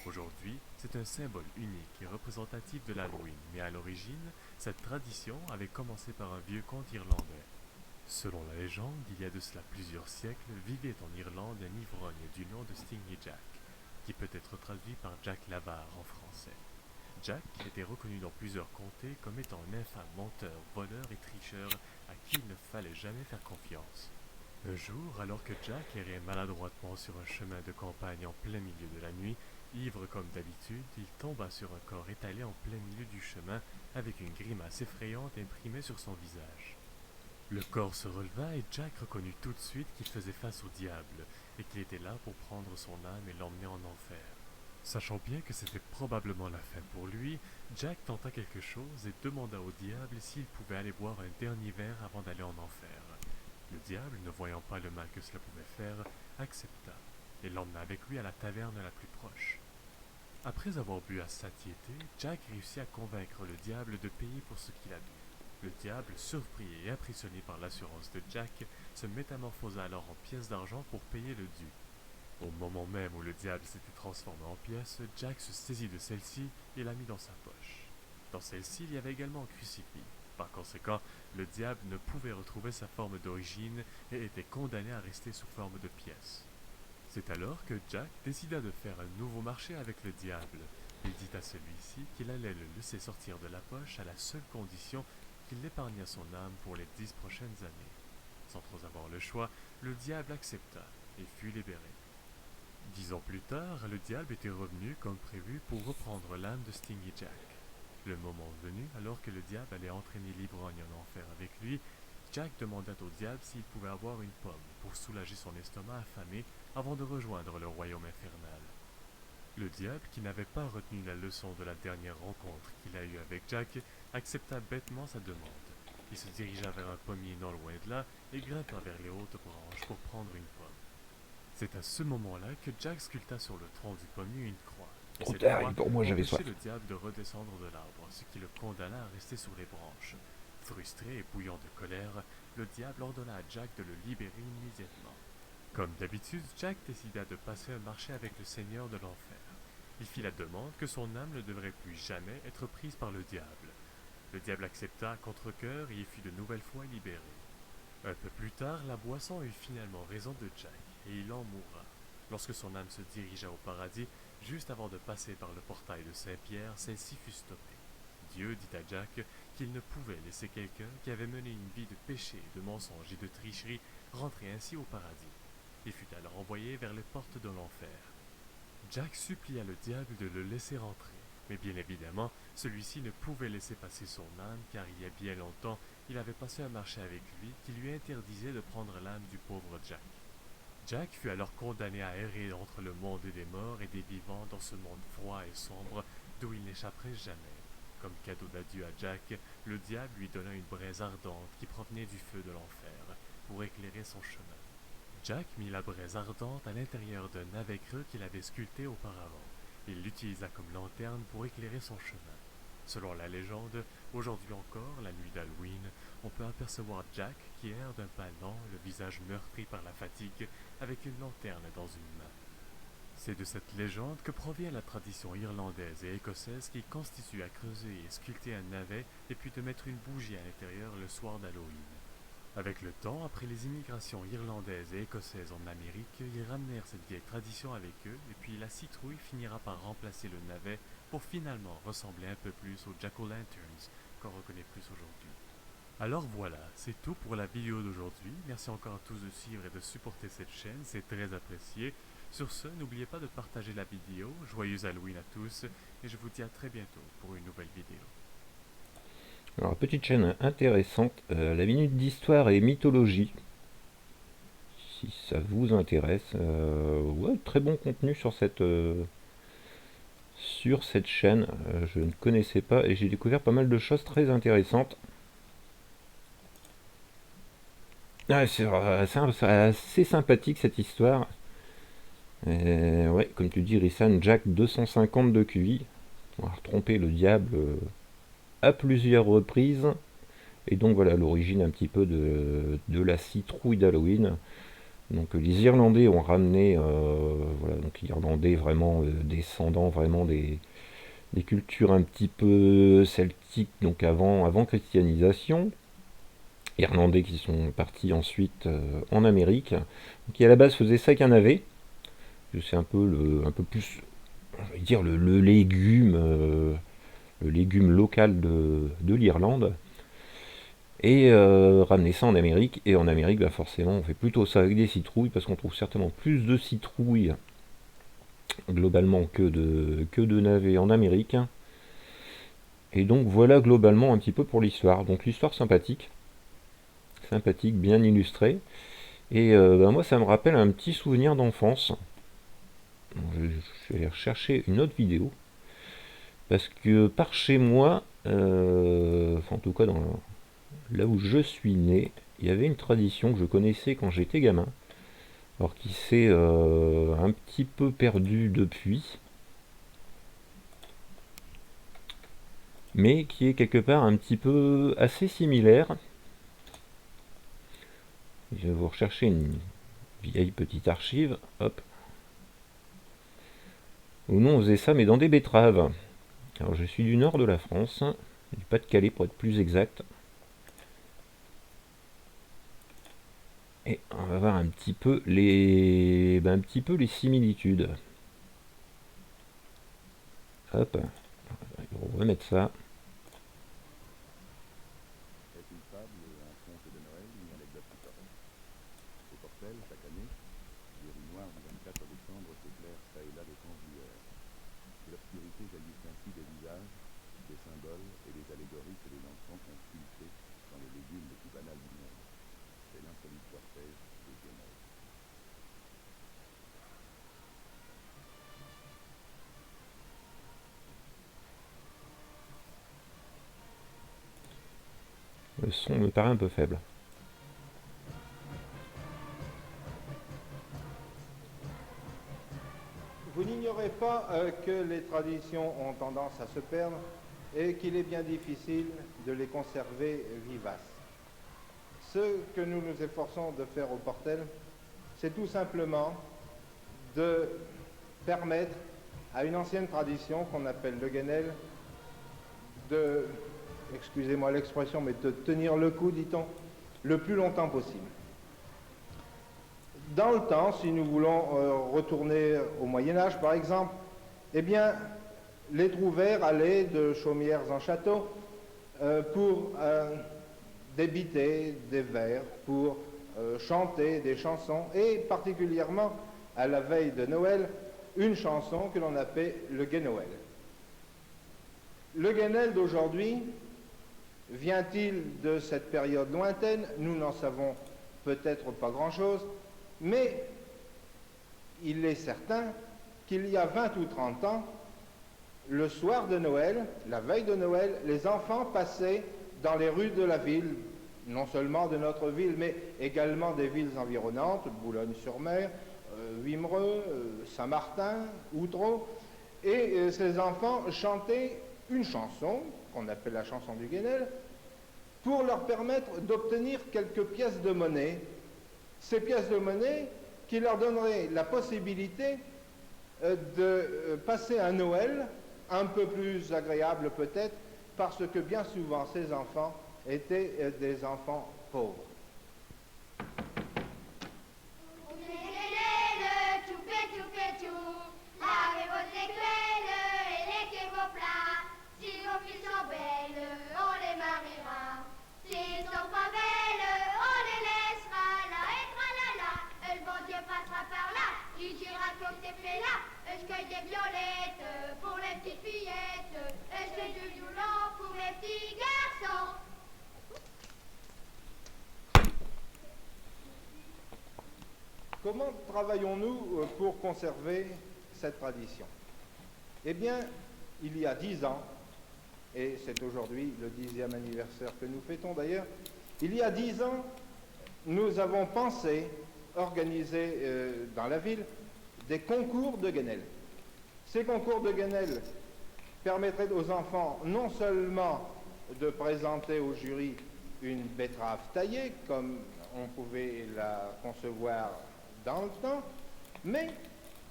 Aujourd'hui, c'est un symbole unique et représentatif de l'Halloween, mais à l'origine, cette tradition avait commencé par un vieux conte irlandais. Selon la légende, il y a de cela plusieurs siècles, vivait en Irlande un ivrogne du nom de Stingy Jack, qui peut être traduit par Jack l'avare en français. Jack était reconnu dans plusieurs comtés comme étant un infâme menteur, voleur et tricheur à qui il ne fallait jamais faire confiance. Un jour, alors que Jack errait maladroitement sur un chemin de campagne en plein milieu de la nuit, ivre comme d'habitude, il tomba sur un corps étalé en plein milieu du chemin avec une grimace effrayante imprimée sur son visage. Le corps se releva et Jack reconnut tout de suite qu'il faisait face au diable et qu'il était là pour prendre son âme et l'emmener en enfer. Sachant bien que c'était probablement la fin pour lui, Jack tenta quelque chose et demanda au diable s'il pouvait aller boire un dernier verre avant d'aller en enfer. Le diable, ne voyant pas le mal que cela pouvait faire, accepta et l'emmena avec lui à la taverne la plus proche. Après avoir bu à satiété, Jack réussit à convaincre le diable de payer pour ce qu'il a bu. Le diable, surpris et impressionné par l'assurance de Jack, se métamorphosa alors en pièces d'argent pour payer le dû. Au moment même où le diable s'était transformé en pièce, Jack se saisit de celle-ci et la mit dans sa poche. Dans celle-ci, il y avait également un crucifix. Par conséquent, le diable ne pouvait retrouver sa forme d'origine et était condamné à rester sous forme de pièce. C'est alors que Jack décida de faire un nouveau marché avec le diable. Il dit à celui-ci qu'il allait le laisser sortir de la poche à la seule condition qu'il épargnât son âme pour les 10 prochaines années. Sans trop avoir le choix, le diable accepta et fut libéré. 10 ans plus tard, le diable était revenu comme prévu pour reprendre l'âme de Stingy Jack. Le moment venu, alors que le diable allait entraîner l'ivrogne en enfer avec lui, Jack demanda au diable s'il pouvait avoir une pomme pour soulager son estomac affamé avant de rejoindre le royaume infernal. Le diable, qui n'avait pas retenu la leçon de la dernière rencontre qu'il a eue avec Jack, accepta bêtement sa demande. Il se dirigea vers un pommier non loin de là et grimpa vers les hautes branches pour prendre une pomme. C'est à ce moment-là que Jack sculpta sur le tronc du pommier une croix. Et Trop cette tard, croix pour moi j'avais soif. empêchait le diable de redescendre de l'arbre, ce qui le condamna à rester sur les branches. Frustré et bouillant de colère, le diable ordonna à Jack de le libérer immédiatement. Comme d'habitude, Jack décida de passer un marché avec le seigneur de l'enfer. Il fit la demande que son âme ne devrait plus jamais être prise par le diable. Le diable accepta à contre-cœur et il fut de nouvelles fois libéré. Un peu plus tard, la boisson eut finalement raison de Jack, et il en mourra. Lorsque son âme se dirigea au paradis, juste avant de passer par le portail de Saint-Pierre, celle-ci fut stoppée. Dieu dit à Jack qu'il ne pouvait laisser quelqu'un qui avait mené une vie de péché, de mensonge et de tricherie rentrer ainsi au paradis. Il fut alors envoyé vers les portes de l'enfer. Jack supplia le diable de le laisser entrer, mais bien évidemment, celui-ci ne pouvait laisser passer son âme car il y a bien longtemps, il avait passé un marché avec lui qui lui interdisait de prendre l'âme du pauvre Jack. Jack fut alors condamné à errer entre le monde des morts et des vivants dans ce monde froid et sombre d'où il n'échapperait jamais. Comme cadeau d'adieu à Jack, le diable lui donna une braise ardente qui provenait du feu de l'enfer pour éclairer son chemin. Jack mit la braise ardente à l'intérieur d'un navet creux qu'il avait sculpté auparavant. Il l'utilisa comme lanterne pour éclairer son chemin. Selon la légende, aujourd'hui encore, la nuit d'Halloween, on peut apercevoir Jack qui erre d'un pas lent, le visage meurtri par la fatigue, avec une lanterne dans une main. C'est de cette légende que provient la tradition irlandaise et écossaise qui constitue à creuser et sculpter un navet et puis de mettre une bougie à l'intérieur le soir d'Halloween. Avec le temps, après les immigrations irlandaises et écossaises en Amérique, ils ramenèrent cette vieille tradition avec eux et puis la citrouille finira par remplacer le navet pour finalement ressembler un peu plus aux Jack-o'-lanterns qu'on reconnaît plus aujourd'hui. Alors voilà, c'est tout pour la vidéo d'aujourd'hui. Merci encore à tous de suivre et de supporter cette chaîne, c'est très apprécié. Sur ce, n'oubliez pas de partager la vidéo. Joyeux Halloween à tous et je vous dis à très bientôt pour une nouvelle vidéo. Alors, petite chaîne intéressante, la minute d'histoire et mythologie. Si ça vous intéresse, ouais, très bon contenu sur cette chaîne. Je ne connaissais pas et j'ai découvert pas mal de choses très intéressantes. Ah, c'est assez sympathique cette histoire. Ouais, comme tu dis, Rissan, Jack 250 de QI. On a trompé le diable à plusieurs reprises. Et donc voilà l'origine un petit peu de la citrouille d'Halloween. Donc les Irlandais ont ramené, voilà, donc Irlandais vraiment descendants vraiment des cultures un petit peu celtiques, donc avant christianisation. Irlandais qui sont partis ensuite en Amérique, qui à la base faisaient ça avec un navet. C'est un peu plus, je vais dire le légume local de l'Irlande. Et ramener ça en Amérique. Et en Amérique, bah forcément, on fait plutôt ça avec des citrouilles, parce qu'on trouve certainement plus de citrouilles globalement que de navets en Amérique. Et donc voilà globalement un petit peu pour l'histoire. Donc l'histoire sympathique, bien illustrée. Et bah moi, ça me rappelle un petit souvenir d'enfance. Je vais aller rechercher une autre vidéo. Parce que par chez moi, enfin en tout cas là où je suis né, il y avait une tradition que je connaissais quand j'étais gamin, alors qui s'est un petit peu perdue depuis, mais qui est quelque part un petit peu assez similaire. Je vais vous rechercher une vieille petite archive, hop, où nous on faisait ça, mais dans des betteraves. Alors je suis du nord de la France, du Pas-de-Calais pour être plus exact. Et on va voir un petit peu les similitudes. Hop, on va remettre ça. Est une fable, un conte de Noël, une anecdote pittoresque. Au Portel, chaque année, les rues noires du 24 décembre s'éclairent ça et là de camps d'hiver. De l'obscurité jaillissent ainsi des visages, des symboles et des allégories que les enfants ont sculptés dans les légumes les plus banals du monde. C'est l'insolite cortège des vieux Noël. Le son me paraît un peu faible. Vous n'ignorez pas que les traditions ont tendance à se perdre et qu'il est bien difficile de les conserver vivaces. Ce que nous nous efforçons de faire au Portel, c'est tout simplement de permettre à une ancienne tradition qu'on appelle le Guenel de excusez-moi l'expression, mais de tenir le coup, dit-on, le plus longtemps possible. Dans le temps, si nous voulons retourner au Moyen-Âge, par exemple, eh bien, les trouvères allaient de chaumières en château pour débiter des vers, pour chanter des chansons, et particulièrement à la veille de Noël, une chanson que l'on appelle le Gai Noël. Le Guesnel d'aujourd'hui vient-il de cette période lointaine? Nous n'en savons peut-être pas grand-chose, mais il est certain qu'il y a 20 ou 30 ans, le soir de Noël, la veille de Noël, les enfants passaient dans les rues de la ville, non seulement de notre ville, mais également des villes environnantes, Boulogne-sur-Mer, Wimereux, Saint-Martin, Outreau, et ces enfants chantaient une chanson, qu'on appelle la chanson du Guesnel, pour leur permettre d'obtenir quelques pièces de monnaie. Ces pièces de monnaie qui leur donneraient la possibilité de passer un Noël un peu plus agréable peut-être, parce que bien souvent ces enfants étaient des enfants pauvres. Est-ce que des violettes pour les petites fillettes? Est-ce que du violon pour les petits garçons? Comment travaillons-nous pour conserver cette tradition? Eh bien, il y a 10 ans, et c'est aujourd'hui le 10e anniversaire que nous fêtons d'ailleurs, il y a 10 ans, nous avons pensé organiser dans la ville des concours de Guesnel. Ces concours de Guesnel permettraient aux enfants non seulement de présenter au jury une betterave taillée, comme on pouvait la concevoir dans le temps, mais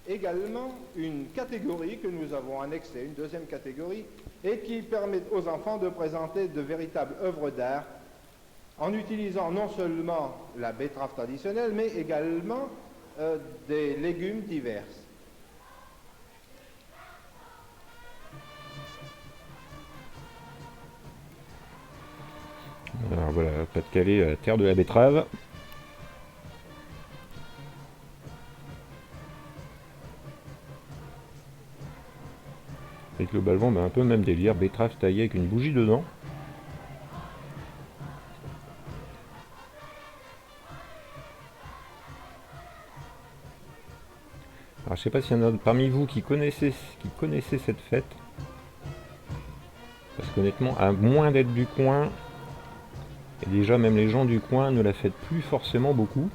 également une catégorie que nous avons annexée, une deuxième catégorie, et qui permet aux enfants de présenter de véritables œuvres d'art en utilisant non seulement la betterave traditionnelle, mais également des légumes divers. Alors voilà, Pas-de-Calais, la terre de la betterave. Et globalement, un peu le même délire, betterave taillée avec une bougie dedans. Alors je sais pas s'il y en a parmi vous qui connaissaient cette fête. Parce qu'honnêtement, à moins d'être du coin, et déjà même les gens du coin ne la fêtent plus forcément beaucoup.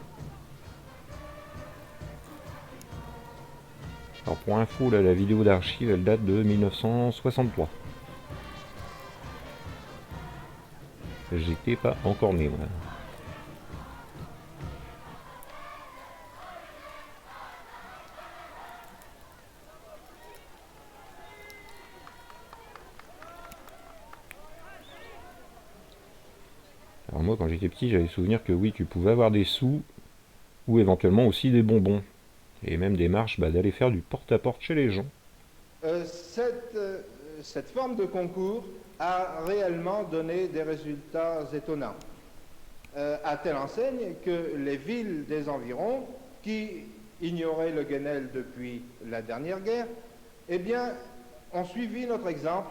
Alors pour info, là, la vidéo d'archive, elle date de 1963. J'étais pas encore né, moi. Alors moi, quand j'étais petit, j'avais souvenir que oui, tu pouvais avoir des sous, ou éventuellement aussi des bonbons. Et même des marches d'aller faire du porte-à-porte chez les gens. Cette forme de concours a réellement donné des résultats étonnants. À telle enseigne que les villes des environs, qui ignoraient le Guesnel depuis la dernière guerre, eh bien, ont suivi notre exemple.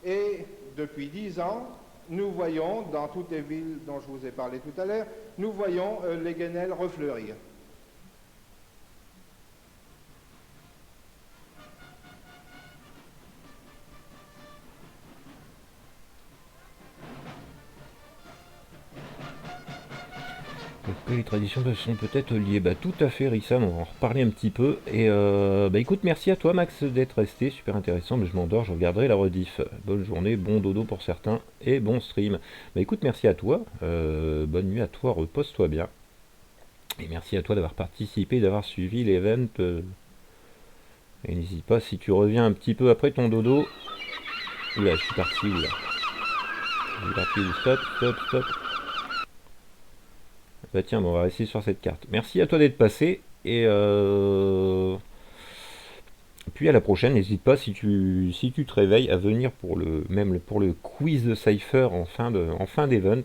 Et depuis 10 ans, nous voyons, dans toutes les villes dont je vous ai parlé tout à l'heure, nous voyons les Guesnels refleurir. Les traditions sont peut-être liées. Tout à fait, Rissam, on va en reparler un petit peu. Et écoute, merci à toi, Max, d'être resté. Super intéressant, mais je m'endors, je regarderai la rediff. Bonne journée, bon dodo pour certains, et bon stream. Écoute, merci à toi. Bonne nuit à toi, repose-toi bien. Et merci à toi d'avoir participé, d'avoir suivi l'event. Et n'hésite pas, si tu reviens un petit peu après ton dodo. Oula, je suis parti, oula. J'ai parti du stop, stop, stop. Bah tiens, bon, on va rester sur cette carte. Merci à toi d'être passé. Et puis à la prochaine, n'hésite pas si tu te réveilles à venir pour pour le quiz de Cypher en fin d'event.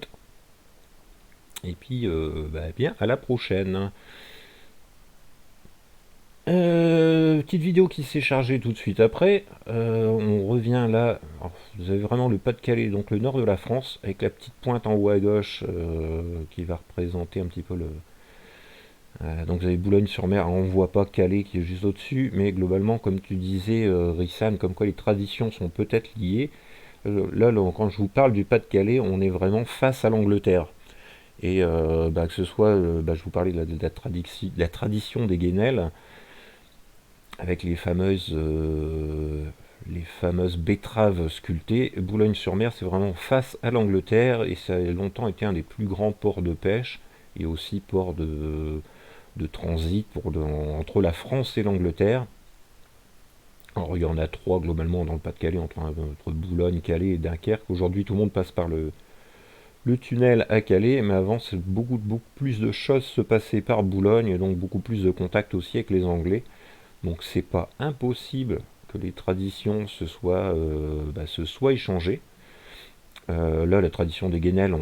Et puis bah, bien à la prochaine. Petite vidéo qui s'est chargée tout de suite après. On revient là. Alors, vous avez vraiment le Pas-de-Calais, donc le nord de la France, avec la petite pointe en haut à gauche qui va représenter un petit peu le. Donc vous avez Boulogne-sur-Mer, on ne voit pas Calais qui est juste au-dessus, mais globalement, comme tu disais, Rissan, comme quoi les traditions sont peut-être liées. Là, quand je vous parle du Pas-de-Calais, on est vraiment face à l'Angleterre. Et bah, que ce soit, je vous parlais de la tradition des guénelles, avec les fameuses betteraves sculptées. Boulogne-sur-Mer, c'est vraiment face à l'Angleterre, et ça a longtemps été un des plus grands ports de pêche, et aussi port de transit entre la France et l'Angleterre. Alors il y en a trois globalement dans le Pas-de-Calais, entre Boulogne, Calais et Dunkerque. Aujourd'hui tout le monde passe par le tunnel à Calais, mais avant beaucoup plus de choses se passaient par Boulogne, et donc beaucoup plus de contacts aussi avec les Anglais. Donc c'est pas impossible que les traditions se soient échangées. Là, la tradition des guénelles,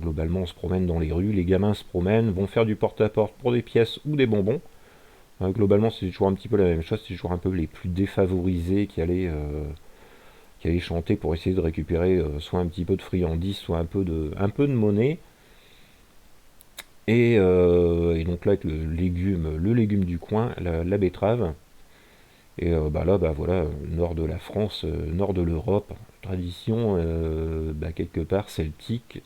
globalement, on se promène dans les rues, les gamins se promènent, vont faire du porte-à-porte pour des pièces ou des bonbons. Globalement, c'est toujours un petit peu la même chose, c'est toujours un peu les plus défavorisés qui allaient chanter pour essayer de récupérer soit un petit peu de friandises, soit un peu de monnaie. Et donc là, avec le légume du coin, la betterave. Et là, voilà, nord de la France, nord de l'Europe, tradition quelque part celtique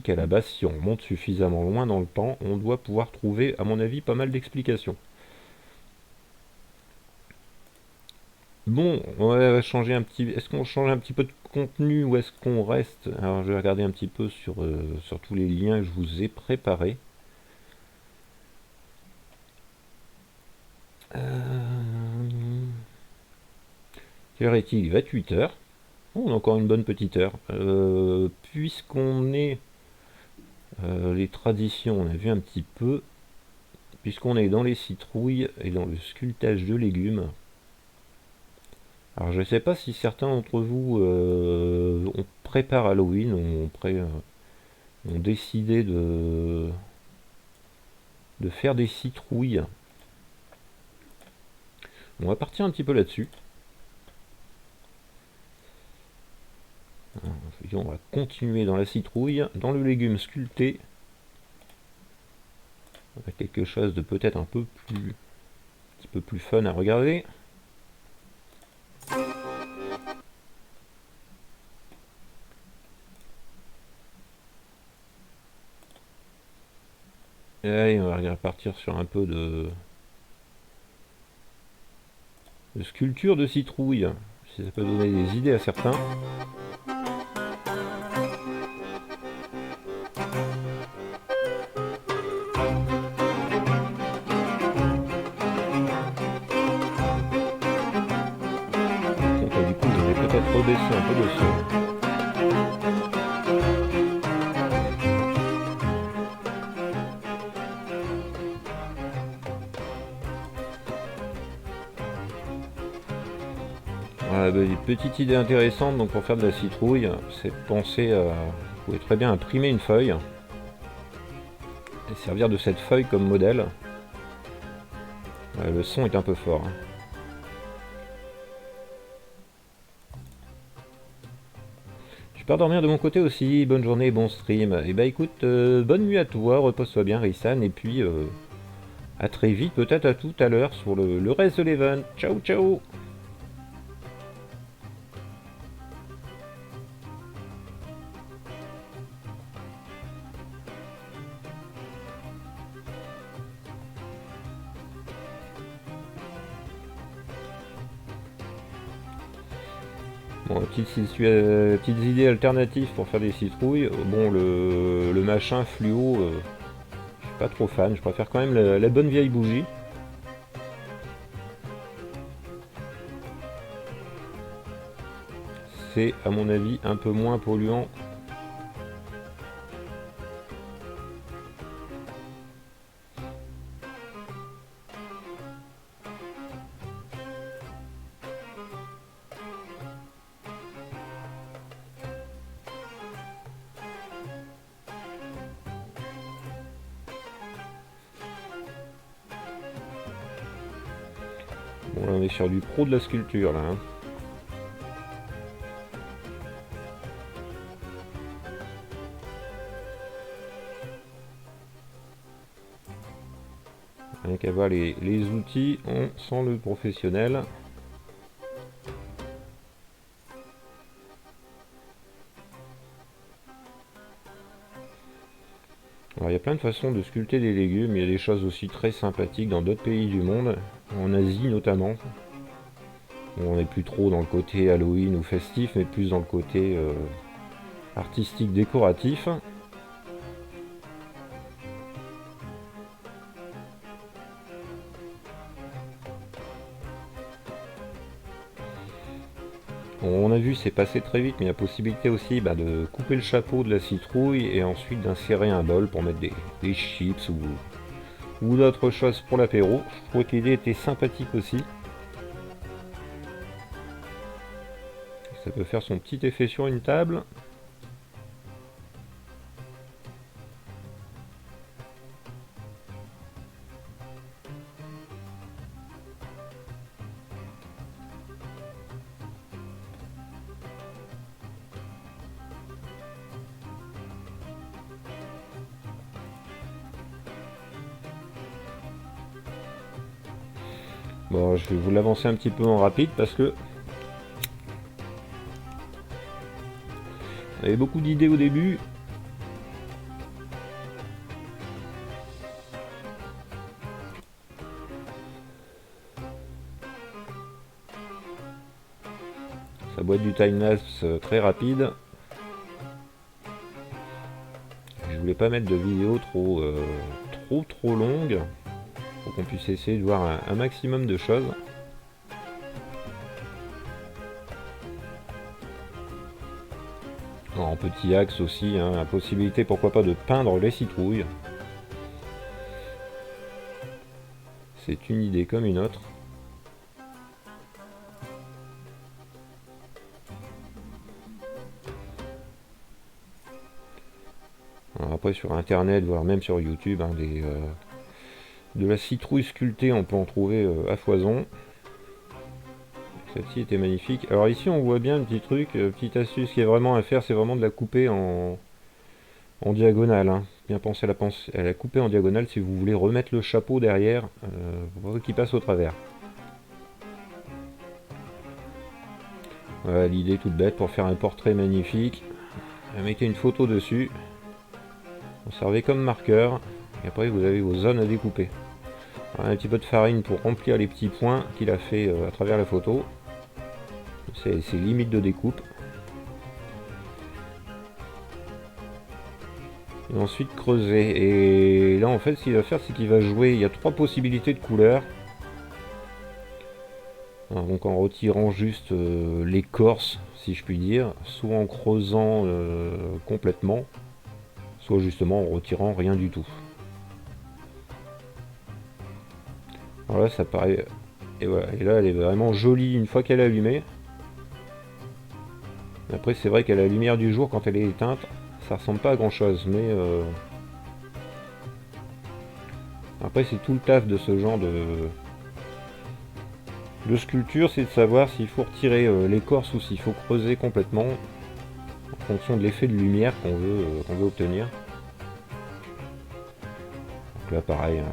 à la base. Si on remonte suffisamment loin dans le temps, on doit pouvoir trouver, à mon avis, pas mal d'explications. Bon, on va changer un petit. Est-ce qu'on change un petit peu de contenu ou est-ce qu'on reste? Alors, je vais regarder un petit peu sur tous les liens que je vous ai préparés. Quelle heure est-il? 28h. Oh, on a encore une bonne petite heure. Puisqu'on est les traditions, on a vu un petit peu. Puisqu'on est dans les citrouilles et dans le sculptage de légumes. Alors je ne sais pas si certains d'entre vous on prépare Halloween, ont décidé de faire des citrouilles. On va partir un petit peu là-dessus. On va continuer dans la citrouille, dans le légume sculpté. Avec quelque chose de peut-être un petit peu plus fun à regarder. Et allez, on va repartir sur un peu de sculpture de citrouille. Si ça peut donner des idées à certains. Donc, du coup, je vais peut-être rebaisser un peu le son. Une petite idée intéressante donc pour faire de la citrouille, c'est de penser à... Vous pouvez très bien imprimer une feuille et servir de cette feuille comme modèle. Le son est un peu fort. Je pars dormir de mon côté aussi, bonne journée, bon stream. Et écoute, bonne nuit à toi, repose-toi bien Rissan, et puis à très vite, peut-être à tout à l'heure sur le reste de l'event. Ciao ciao. Bon, petites idées alternatives pour faire des citrouilles. Bon, le machin fluo, je suis pas trop fan. Je préfère quand même la bonne vieille bougie. c'est à mon avis un peu moins polluant. Bon, là on est sur du pro de la sculpture là, hein. Rien qu'à voir les outils, on sent le professionnel. Alors il y a plein de façons de sculpter des légumes, il y a des choses aussi très sympathiques dans d'autres pays du monde, en Asie notamment. On n'est plus trop dans le côté Halloween ou festif, mais plus dans le côté artistique décoratif. On a vu, c'est passé très vite, mais il y a possibilité aussi de couper le chapeau de la citrouille et ensuite d'insérer un bol pour mettre des chips ou d'autres choses pour l'apéro. Je trouvais que l'idée était sympathique aussi. Ça peut faire son petit effet sur une table. Bon, je vais vous l'avancer un petit peu en rapide parce que j'avais beaucoup d'idées au début. Sa boîte du timelapse très rapide. Je voulais pas mettre de vidéo trop longue. Pour qu'on puisse essayer de voir un maximum de choses. En petit axe aussi, hein, la possibilité pourquoi pas de peindre les citrouilles. C'est une idée comme une autre. Alors après sur internet, voire même sur YouTube, hein, de la citrouille sculptée, on peut en trouver à foison. Celle-ci était magnifique. Alors ici on voit bien un petit truc, petite astuce qui est vraiment à faire, c'est vraiment de la couper en diagonale. Hein. Bien penser à la couper en diagonale si vous voulez remettre le chapeau derrière, pour qu'il passe au travers. Voilà l'idée toute bête pour faire un portrait magnifique. Mettez une photo dessus, conservez comme marqueur. Et après vous avez vos zones à découper. Alors, un petit peu de farine pour remplir les petits points qu'il a fait à travers la photo. C'est ses limites de découpe. Et ensuite creuser. Et là en fait ce qu'il va faire c'est qu'il va jouer. Il y a 3 possibilités de couleurs. Alors, donc en retirant juste l'écorce si je puis dire. Soit en creusant complètement. Soit justement en retirant rien du tout. Voilà, ça paraît... Et voilà, et là elle est vraiment jolie une fois qu'elle est allumée. Après c'est vrai qu'à la lumière du jour, quand elle est éteinte, ça ressemble pas à grand chose, mais... Après c'est tout le taf de ce genre de sculpture, c'est de savoir s'il faut retirer l'écorce ou s'il faut creuser complètement, en fonction de l'effet de lumière qu'on veut obtenir. Là pareil, hein,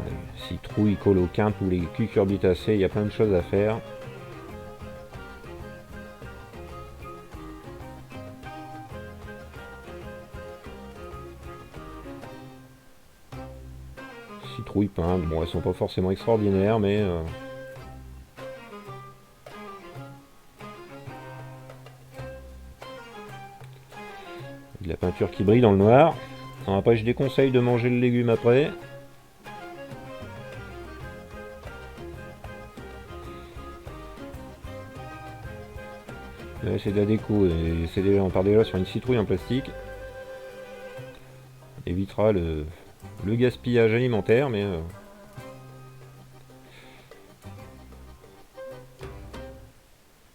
citrouille, coloquinte ou les cucurbitacées, il y a plein de choses à faire. Citrouille peinte, bon elles sont pas forcément extraordinaires mais... de la peinture qui brille dans le noir. Alors après je déconseille de manger le légume après. Ouais, c'est de la déco, et on part déjà sur une citrouille en plastique. On évitera le gaspillage alimentaire, mais...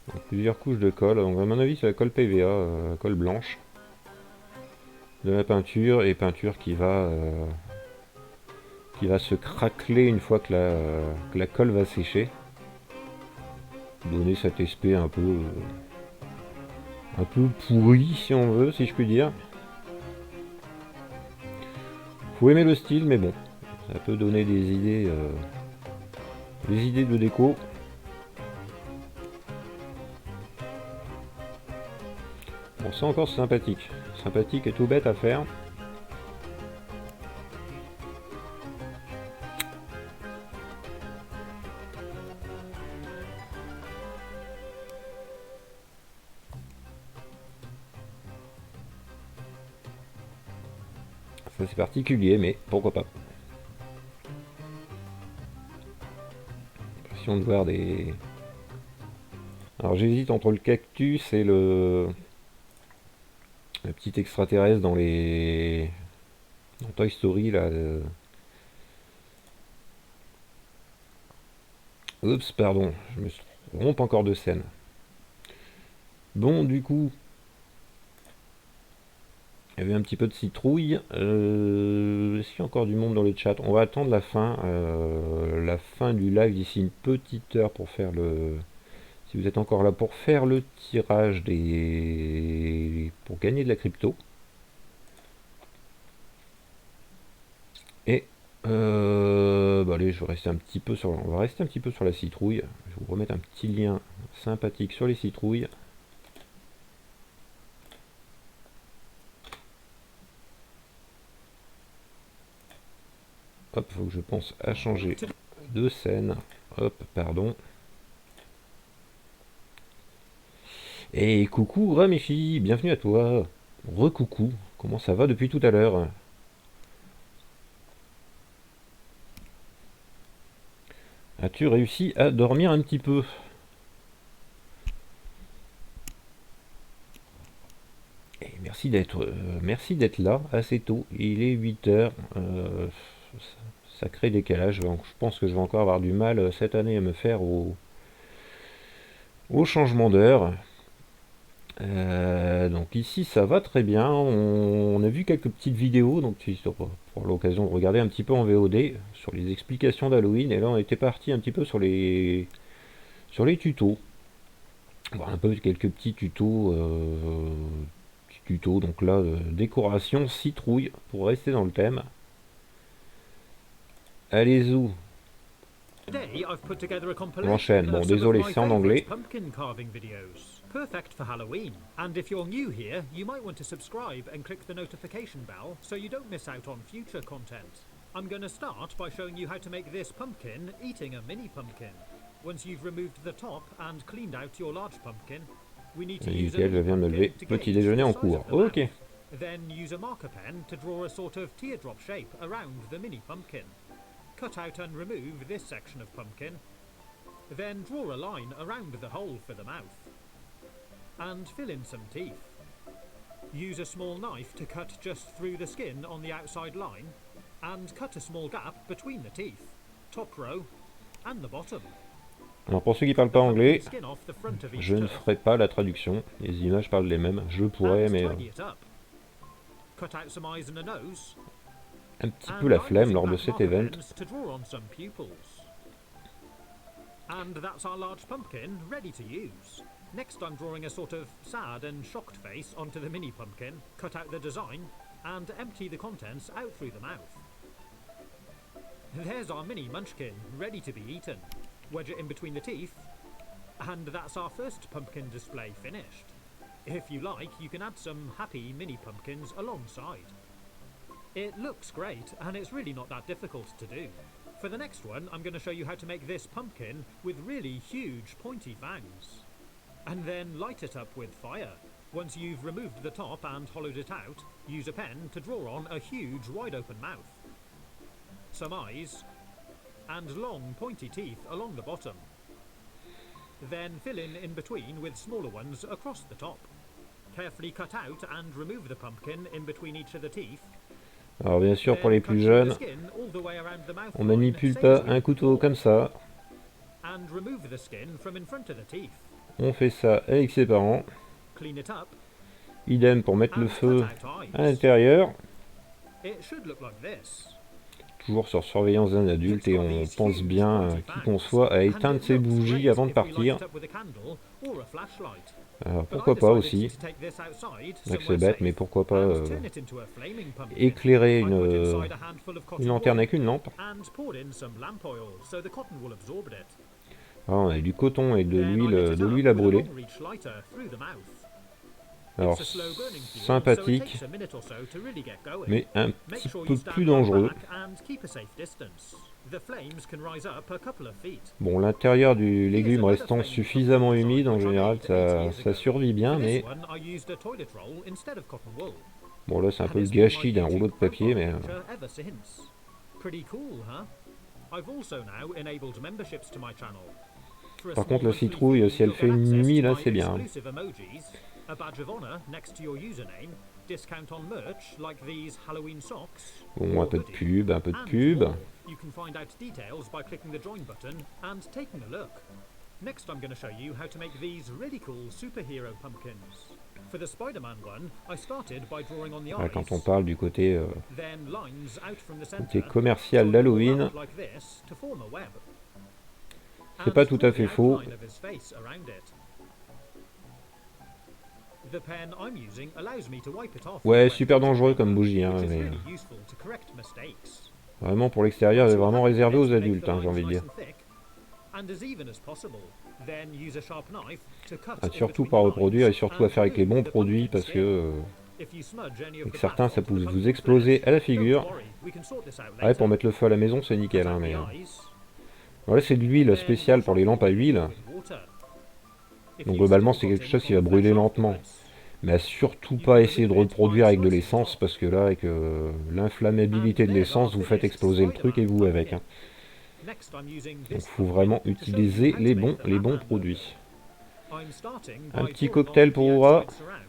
Donc, plusieurs couches de colle, donc à mon avis c'est la colle PVA, colle blanche. De la peinture, et peinture qui va se craqueler une fois que la colle va sécher. Donner cet aspect un peu pourri si on veut, si je puis dire. Faut aimer le style, mais bon, ça peut donner des idées de déco. Bon, ça encore c'est sympathique. Sympathique et tout bête à faire. Ça c'est particulier, mais pourquoi pas. Impression de voir des... Alors j'hésite entre le cactus et le petit extraterrestre dans Toy Story là. Oups, pardon, je me trompe encore de scène. Bon, du coup, il y avait un petit peu de citrouille. Est-ce qu'il y a encore du monde dans le chat? On va attendre la fin du live d'ici une petite heure pour faire le... Si vous êtes encore là pour faire le tirage pour gagner de la crypto. Et bah allez, je vais rester un petit peu sur... On va rester un petit peu sur la citrouille. Je vais vous remettre un petit lien sympathique sur les citrouilles. Hop, faut que je pense à changer de scène. Hop, pardon. Et coucou Raméchi, bienvenue à toi. Recoucou, comment ça va depuis tout à l'heure? As-tu réussi à dormir un petit peu? Et merci d'être là assez tôt. Il est 8h. Sacré décalage. Donc, je pense que je vais encore avoir du mal cette année à me faire au changement d'heure. Donc ici ça va très bien. On a vu quelques petites vidéos, donc pour l'occasion de regarder un petit peu en VOD sur les explications d'Halloween. Et là on était parti un petit peu sur les tutos. Voir un peu quelques petits tutos. Donc là, décoration citrouille pour rester dans le thème. Allez-y. On enchaîne. Bon, désolé, c'est en anglais. Perfect for Halloween. And if you're new here, you might want to subscribe and click the notification bell so you don't miss out on future content. I'm going to start by showing you how to make this pumpkin eating a mini pumpkin. Once you've removed the top and cleaned out your large pumpkin, we need to use a je viens de me lever. Petit déjeuner en cours. Ok. Then use a marker pen to draw a sort of teardrop shape around the mini pumpkin. Cut out and remove this section of pumpkin. Then draw a line around the hole for the mouth. And fill in some teeth. Use a small knife to cut just through the skin on the outside line, and cut a small gap between the teeth, top row and the bottom. Alors pour ceux qui parlent pas anglais, je ne ferai pas la traduction. Les images parlent les mêmes. Je pourrais, mais un petit peu la flemme lors de cet event. And that's our large pumpkin ready to use. Next I'm drawing a sort of sad and shocked face onto the mini pumpkin, cut out the design, and empty the contents out through the mouth. There's our mini munchkin, ready to be eaten. Wedge it in between the teeth, and that's our first pumpkin display finished. If you like, you can add some happy mini pumpkins alongside. It looks great, and it's really not that difficult to do. For the next one, I'm going to show you how to make this pumpkin with really huge pointy fangs. And then light it up with fire. Once you've removed the top and hollowed it out, use a pen to draw on a huge wide open mouth, some eyes, and long pointy teeth along the bottom. Then fill in between with smaller ones across the top. Carefully cut out and remove the pumpkin in between each of the teeth. Alors bien sûr, pour Then les cut plus through jeunes, the skin all the way around the mouth on line, manipule same pas as un with couteau before. comme ça. And remove the skin from in front of the teeth. On fait ça avec ses parents. Clean it up Idem pour mettre le and feu cut out à eyes. l'intérieur. It should look like this. Toujours sur surveillance d'un adulte et on pense bien, qui qu'on soit, à éteindre ses bougies avant de partir. Alors pourquoi pas aussi, c'est bête, mais pourquoi pas éclairer une lanterne avec une lampe. Ah, on a du coton et de l'huile à brûler. Alors sympathique, mais un petit peu plus dangereux. Bon, l'intérieur du légume restant suffisamment humide, en général ça survit bien, mais bon là c'est un peu le gâchis d'un rouleau de papier, mais par contre la citrouille, si elle fait une nuit là, c'est bien. A badge of honor next to your username, discount on merch like these Halloween socks. Bon, un peu de pub, un peu de And pub. more. You can find out details by clicking the join button and taking a look. Next I'm going to show you how to make these really cool superhero pumpkins. For the Spider-Man one, I started by drawing on the Ouais, eyes. quand on parle du côté, Then lines out from the côté center. commercial d'Halloween, Like this to form a web. c'est pas And tout draw à fait the faux. outline of his face around it. The pen I'm using allows me to wipe it off. Ouais, super dangereux comme bougie, hein, Which is mais really useful to correct mistakes. vraiment pour l'extérieur, elle est vraiment réservée aux adultes, hein, j'ai envie de dire. And as even as possible. Then use a sharp knife to cut Ah, in surtout between pas the reproduire et lines surtout à and faire avec les bons remove the produits pumpkin parce skin. que If you smudge any of avec the certains black ça onto peut the vous pumpkin exploser à la flesh, figure. don't worry, we can sort this out Ouais, later. pour mettre le feu à la maison c'est nickel, Cut hein, out mais the eyes, voilà, c'est de l'huile then spéciale pour les lampes à huile. with water. If Donc you globalement still c'est got quelque any chose qui va more brûler flesh lentement. afterwards, Mais à surtout pas essayer de reproduire avec de l'essence parce que là avec l'inflammabilité de l'essence vous faites exploser le truc et vous avec, hein. next I'm using Donc this faut vraiment pumpkin to show you utiliser how to les make the bons Batman produits. logo. I'm starting Un by petit drawing cocktail on pour the Aura, outside surround,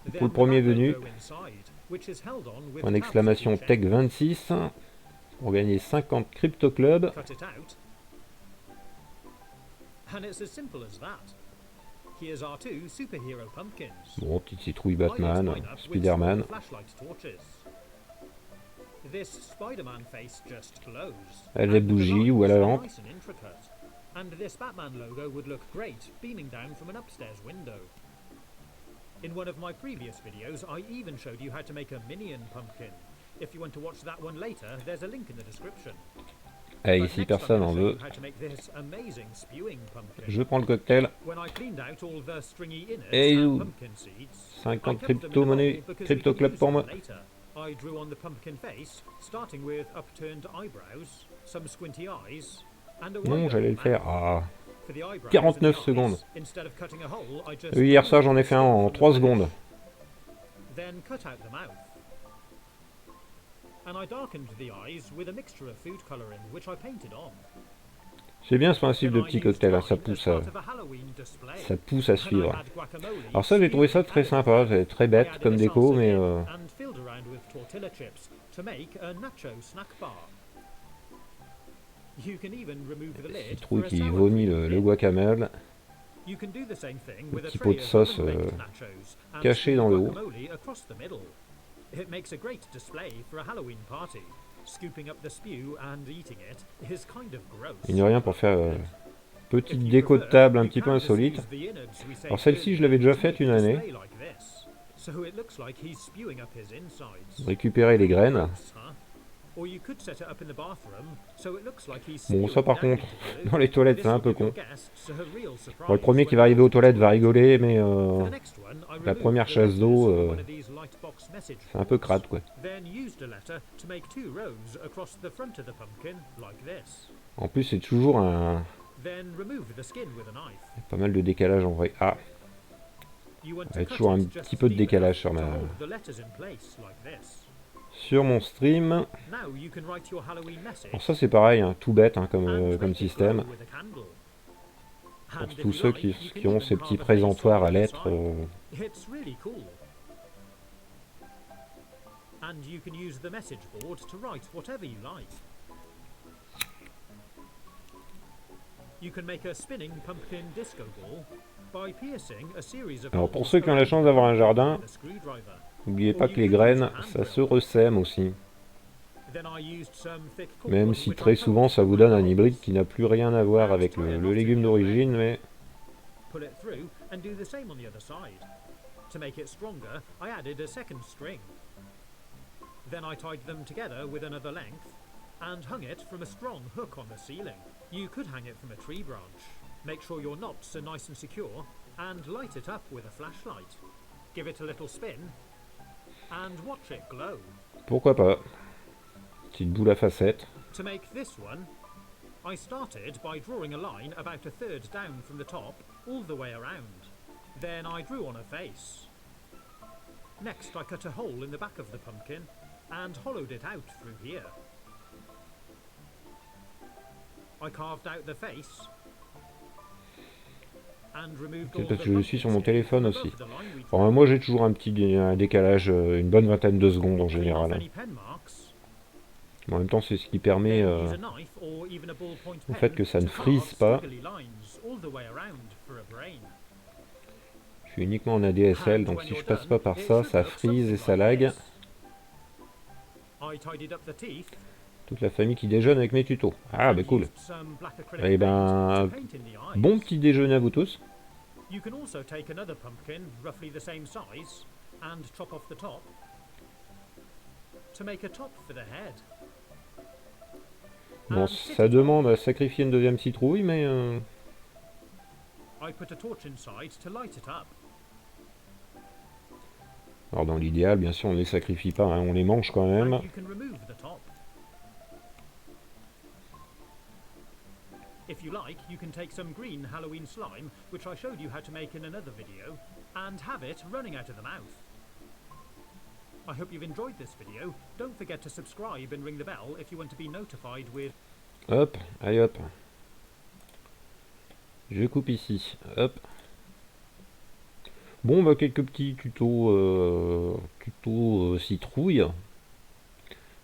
pour then le the premier Batman venu. logo inside, which is held on with Point tabs d'exclamation at each Tech end. 26 pour gagner 50 Crypto Club. Cut it out. And it's as simple as that. Here's our two superhero pumpkins. Bon, petite citrouille Light Batman, mine up with Spider-Man. small flashlight torches. This Spider-Man face just glows. À la and the bougie ou à la lines are lampe. nice and intricate. And this Batman logo would look great beaming down from an upstairs window. In one of my previous videos, I even showed you how to make a minion pumpkin. If you want to watch that one later, there's a link in the description. Allez, But ici next personne I'm en gonna show veut. you how to make this amazing spewing pumpkin. Je prends le cocktail. When I cleaned out all the stringy innards Hey, and you. pumpkin seeds, 50 I kept them in a crypto-monnaie, bowl because we crypto could club use pour them moi. later. I drew on the pumpkin face, starting with upturned eyebrows, some squinty eyes, and a Non, wide j'allais le open faire. mouth. Ah, For the eyebrows 49 and the eyes, secondes. instead of cutting a hole, I just Hier soir j'en ai fait un en 3 secondes. Then cut out the mouth. And I darkened the eyes with a mixture of food coloring, which I painted on. C'est bien ce principe de Then I petit used cocktail, hein, lime as part of a Halloween display. ça pousse à And I suivre. had guacamole Alors ça j'ai trouvé ça très sympa, c'est très I bête added comme a déco, salsa mais dip and filled around with tortilla chips to make a nacho snack bar. You can even remove the lid citrouille for a qui sour vomit cream le dip. guacamole. You can do the same thing Le with a petit tray pot de of sauce, lemon-baked nachos and caché scoop dans le haut. guacamole across the middle. It makes a great display for a Halloween party. Scooping up the spew and eating it is kind of gross. Il n'y a rien pour faire petite If you déco de prefer, table un you petit peu can just insolite. use the innards we saved Alors celle-ci je earlier l'avais déjà to faite make une a année. display like this. So it looks like he's spewing up his insides. Récupérer les graines. Gross, huh? Or you could set it up in the bathroom, so it looks like he's Bon, ça spewing par down contre, into the dans les toilettes This c'est un will peu give your con. guests a real surprise Bon, le premier qui when va arriver they aux toilettes va walk into the rigoler, mais For the next one, I la removed première the chasse d'eau, letters from one of these light box message c'est un peu boards. crade quoi. Then used a letter to make two rows across the front of the pumpkin, like this. En plus c'est toujours Then remove the skin with a knife. pas mal de décalage en vrai. Ah, You want il y a to cut toujours un it just petit peu de deep décalage sur enough to ma hold the letters in place, like this. sur mon stream. Now you can write your Halloween message Alors ça c'est pareil, hein, tout bête hein, and comme make it système. glow with a candle. And Pour if tous you ceux like, you can qui ont even ces carve petits a face présentoirs on à the lettres. side. It's really cool. And you can use the message board to write whatever you like. You can make a spinning pumpkin disco ball by piercing a series of Alors pour holes ceux qui ont la around chance the d'avoir un pumpkin jardin, with a screwdriver. n'oubliez Or pas you que les could use graines, a hand ça drill. se ressème aussi. Then I used some thick Même cordwood si which I très souvent coated ça with vous my donne un holes. hybride qui n'a plus rien à voir avec le légume d'origine, mais Pull it through and do the same on the other side. To make it stronger, I added a second string. Then I tied them together with another length and hung it from a strong hook on the ceiling. You could hang it from a tree branch. Make sure your knots are nice and secure and light it up with a flashlight. Give it a little spin and watch it glow. pourquoi pas. Petite boule à facettes. To make this one, I started by drawing a line about a third down from the top all the way around. Then I drew on a face. Next I cut a hole in the back of the pumpkin and hollowed it out through here. I carved out the face and removed C'est all parce the que je suis pumpkin sur mon skin téléphone above aussi. the line we Alors, moi j'ai toujours un décalage, une bonne vingtaine de secondes en Clean off général. any pen marks. En même temps c'est ce qui permet Then use a knife or even a ballpoint au pen fait que ça ne to frise carve pas. squiggly lines all the way around for a brain. Je suis uniquement en ADSL, donc si je passe pas par ça, ça frise et ça lag. I tidied up the teeth. Toute la famille qui déjeune avec mes tutos. Ah bah cool. Eh ben, bon petit déjeuner à vous tous. You can also take another pumpkin, roughly the same size, and chop off the top to make a top for the head. Bon, And ça demande à sacrifier une deuxième citrouille, mais I put a torch inside to light it up. alors dans l'idéal, bien sûr, on ne les sacrifie pas, hein, on les mange quand même. And you can remove the top. If you like, you can take some green Halloween slime, which I showed you how to make in another video, and have it running out of the mouth. I hope you've enjoyed this video. Don't forget to subscribe and ring the bell if you want to be notified with... Hop, allez hop. Je coupe ici, hop. Bon, bah quelques petits tutos, citrouille.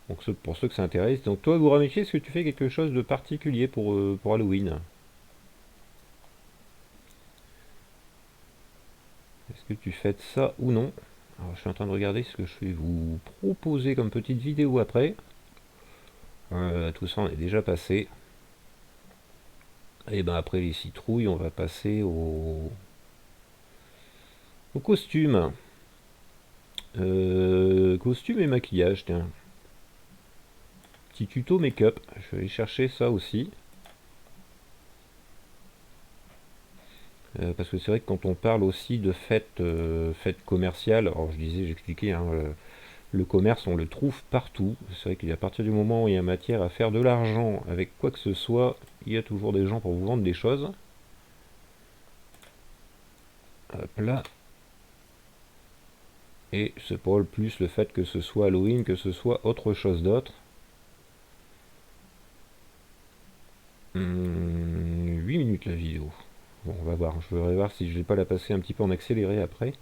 Donc pour ceux que ça intéresse. Donc toi, Gouramichi, est-ce que tu fais quelque chose de particulier pour Halloween? Est-ce que tu fêtes ça ou non? Alors je suis en train de regarder ce que je vais vous proposer comme petite vidéo après. Tout ça on est déjà passé. Et ben après les citrouilles, on va passer au costume. Costume et maquillage, tiens. Petit tuto make-up, je vais aller chercher ça aussi. Parce que c'est vrai que quand on parle aussi de fêtes commerciales, alors j'expliquais, hein, le commerce on le trouve partout. C'est vrai qu'à partir du moment où il y a matière à faire de l'argent avec quoi que ce soit, il y a toujours des gens pour vous vendre des choses. Hop là. Et c'est pas le plus le fait que ce soit Halloween, que ce soit autre chose d'autre. 8 minutes la vidéo. Bon, on va voir. Je voudrais voir si je vais pas la passer un petit peu en accéléré après.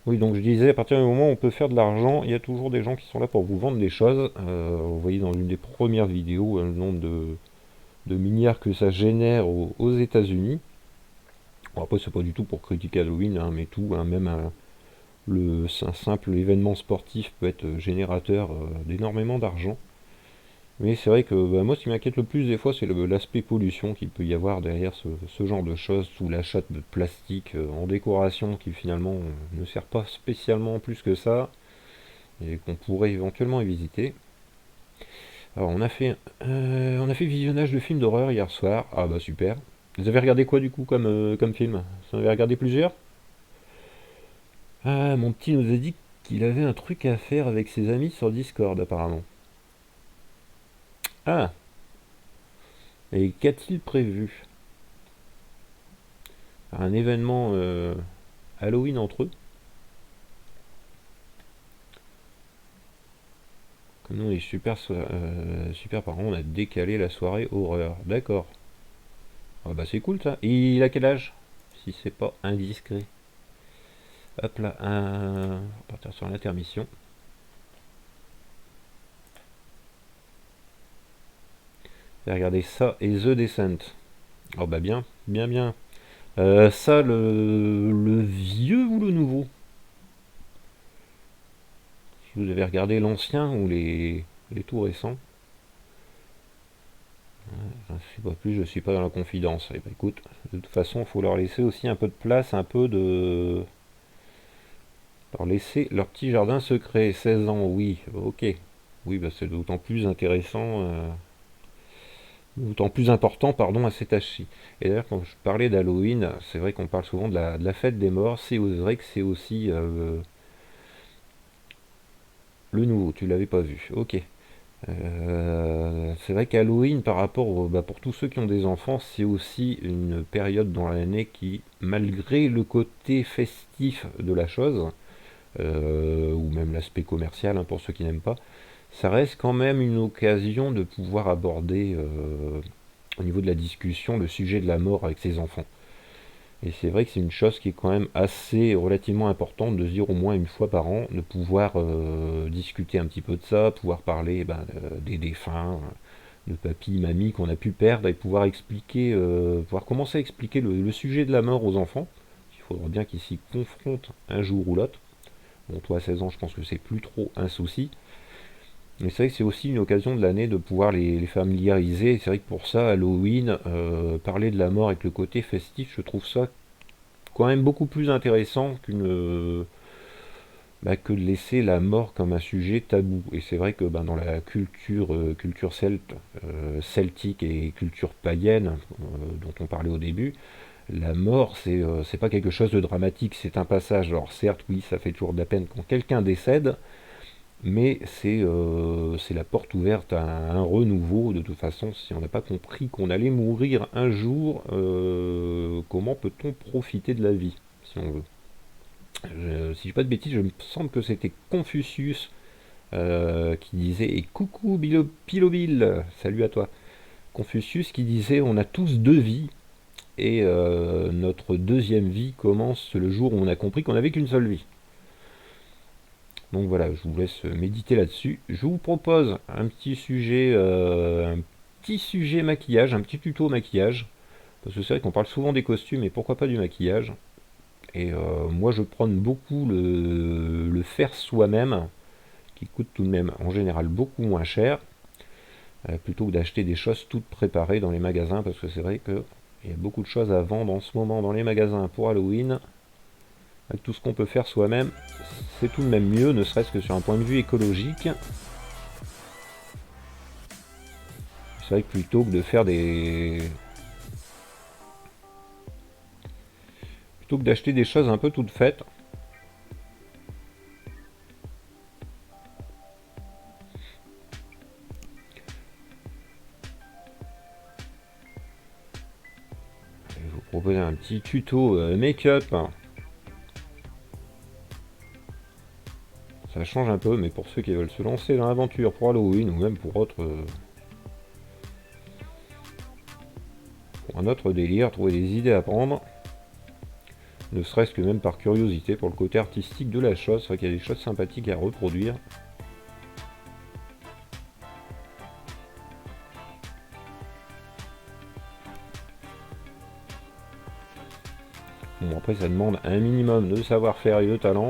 Oui, donc je disais, à partir du moment où on peut faire de l'argent, il y a toujours des gens qui sont là pour vous vendre des choses. Vous voyez dans une des premières vidéos le nombre de milliards que ça génère aux États-Unis. Bon, après, c'est pas du tout pour critiquer Halloween, hein, mais tout, hein, même un simple événement sportif peut être générateur d'énormément d'argent. Mais c'est vrai que moi, ce qui m'inquiète le plus des fois, c'est l'aspect pollution qu'il peut y avoir derrière ce genre de choses, sous l'achat de plastique en décoration qui finalement ne sert pas spécialement plus que ça, et qu'on pourrait éventuellement éviter. Alors on a fait visionnage de films d'horreur hier soir. Ah bah super. Vous avez regardé quoi du coup comme film? Vous en avez regardé plusieurs? Ah, mon petit nous a dit qu'il avait un truc à faire avec ses amis sur Discord apparemment. Ah! Et qu'a-t-il prévu? Un événement Halloween entre eux? Comme nous on est super parents, on a décalé la soirée horreur. D'accord. Ah bah c'est cool ça. Et il a quel âge? Si c'est pas indiscret. Hop là, on va partir sur l'intermission. Regardez ça et The Descent. Oh bah bien, bien, bien. Ça, le vieux ou le nouveau? Si vous avez regardé l'ancien ou les tout récents. Je ne sais pas plus, je suis pas dans la confidence. Eh ben, écoute, de toute façon, il faut leur laisser aussi un peu de place, un peu de... Leur laisser leur petit jardin secret. 16 ans, oui, ok. Oui, bah, c'est d'autant plus intéressant, d'autant plus important, pardon, à cet âge-ci. Et d'ailleurs, quand je parlais d'Halloween, c'est vrai qu'on parle souvent de la fête des morts. C'est vrai que c'est aussi le nouveau. Tu l'avais pas vu, ok. C'est vrai qu'Halloween, par rapport bah, pour tous ceux qui ont des enfants, c'est aussi une période dans l'année qui, malgré le côté festif de la chose, ou même l'aspect commercial hein, pour ceux qui n'aiment pas, ça reste quand même une occasion de pouvoir aborder au niveau de la discussion le sujet de la mort avec ses enfants. Et c'est vrai que c'est une chose qui est quand même assez relativement importante de se dire au moins une fois par an, de pouvoir discuter un petit peu de ça, pouvoir parler des défunts, de papy, mamie qu'on a pu perdre et pouvoir expliquer, pouvoir commencer à expliquer le sujet de la mort aux enfants. Il faudra bien qu'ils s'y confrontent un jour ou l'autre. Bon, toi à 16 ans, je pense que c'est plus trop un souci. Mais c'est vrai que c'est aussi une occasion de l'année de pouvoir les familiariser. C'est vrai que pour ça, Halloween, parler de la mort avec le côté festif, je trouve ça quand même beaucoup plus intéressant que de laisser la mort comme un sujet tabou. Et c'est vrai que dans la culture celtique et culture païenne dont on parlait au début, la mort c'est pas quelque chose de dramatique, c'est un passage. Alors certes, oui, ça fait toujours de la peine quand quelqu'un décède, mais c'est la porte ouverte à un renouveau. De toute façon, si on n'a pas compris qu'on allait mourir un jour, comment peut-on profiter de la vie, si on veut? Si je dis pas de bêtises, je me semble que c'était Confucius qui disait, et coucou Pilobil, salut à toi. Confucius qui disait, on a tous deux vies, et notre deuxième vie commence le jour où on a compris qu'on n'avait qu'une seule vie. Donc voilà, je vous laisse méditer là-dessus. Je vous propose un petit sujet maquillage, un petit tuto maquillage. Parce que c'est vrai qu'on parle souvent des costumes, et pourquoi pas du maquillage. Et moi je prône beaucoup le faire soi-même, qui coûte tout de même en général beaucoup moins cher, plutôt que d'acheter des choses toutes préparées dans les magasins, parce que c'est vrai qu'il y a beaucoup de choses à vendre en ce moment dans les magasins pour Halloween. Avec tout ce qu'on peut faire soi-même, c'est tout de même mieux, ne serait-ce que sur un point de vue écologique. C'est vrai que plutôt que de faire plutôt que d'acheter des choses un peu toutes faites. Je vais vous proposer un petit tuto make-up. Ça change un peu, mais pour ceux qui veulent se lancer dans l'aventure pour Halloween ou même pour un autre délire, trouver des idées à prendre, ne serait-ce que même par curiosité pour le côté artistique de la chose. C'est vrai qu'il y a des choses sympathiques à reproduire. Bon, après ça demande un minimum de savoir-faire et de talent.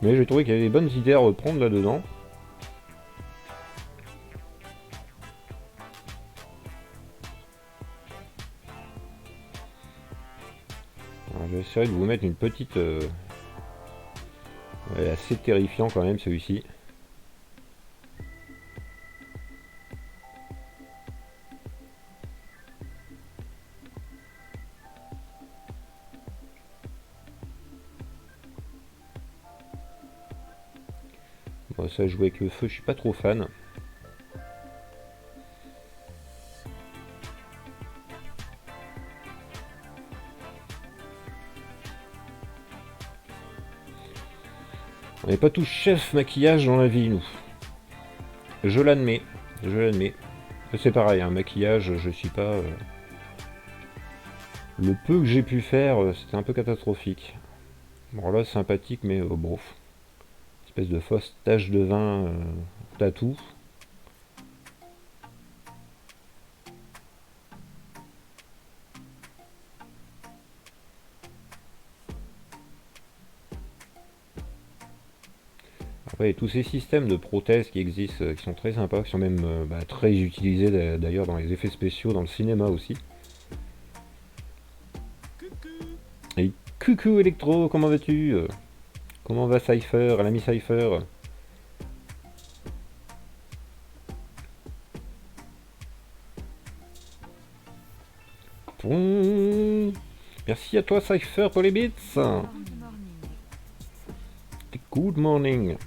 Mais j'ai trouvé qu'il y avait des bonnes idées à reprendre là-dedans. J'essaierai de vous mettre une petite... ouais, assez terrifiant quand même celui-ci. Bon, ça jouer avec le feu, je suis pas trop fan. On n'est pas tous chef maquillage dans la vie, nous. Je l'admets. Je l'admets. C'est pareil, hein, maquillage, je suis pas... Le peu que j'ai pu faire, c'était un peu catastrophique. Bon là, sympathique, mais bon. Espèce de fausse tache de vin tatou. Après, tous ces systèmes de prothèses qui existent, qui sont très sympas, qui sont même très utilisés d'ailleurs dans les effets spéciaux, dans le cinéma aussi. Et coucou Electro, comment vas-tu? Comment va Cypher, l'ami Cypher? Merci à toi Cypher pour les bits. Good morning.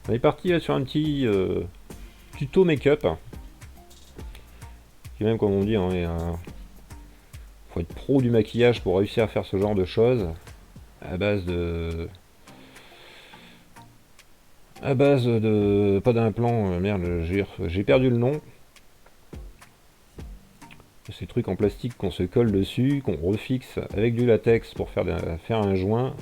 On est parti là sur un petit tuto make-up. Qui même comme on dit, faut être pro du maquillage pour réussir à faire ce genre de choses. À base de... Pas d'implant, merde, j'ai perdu le nom. Ces trucs en plastique qu'on se colle dessus, qu'on refixe avec du latex pour faire un joint,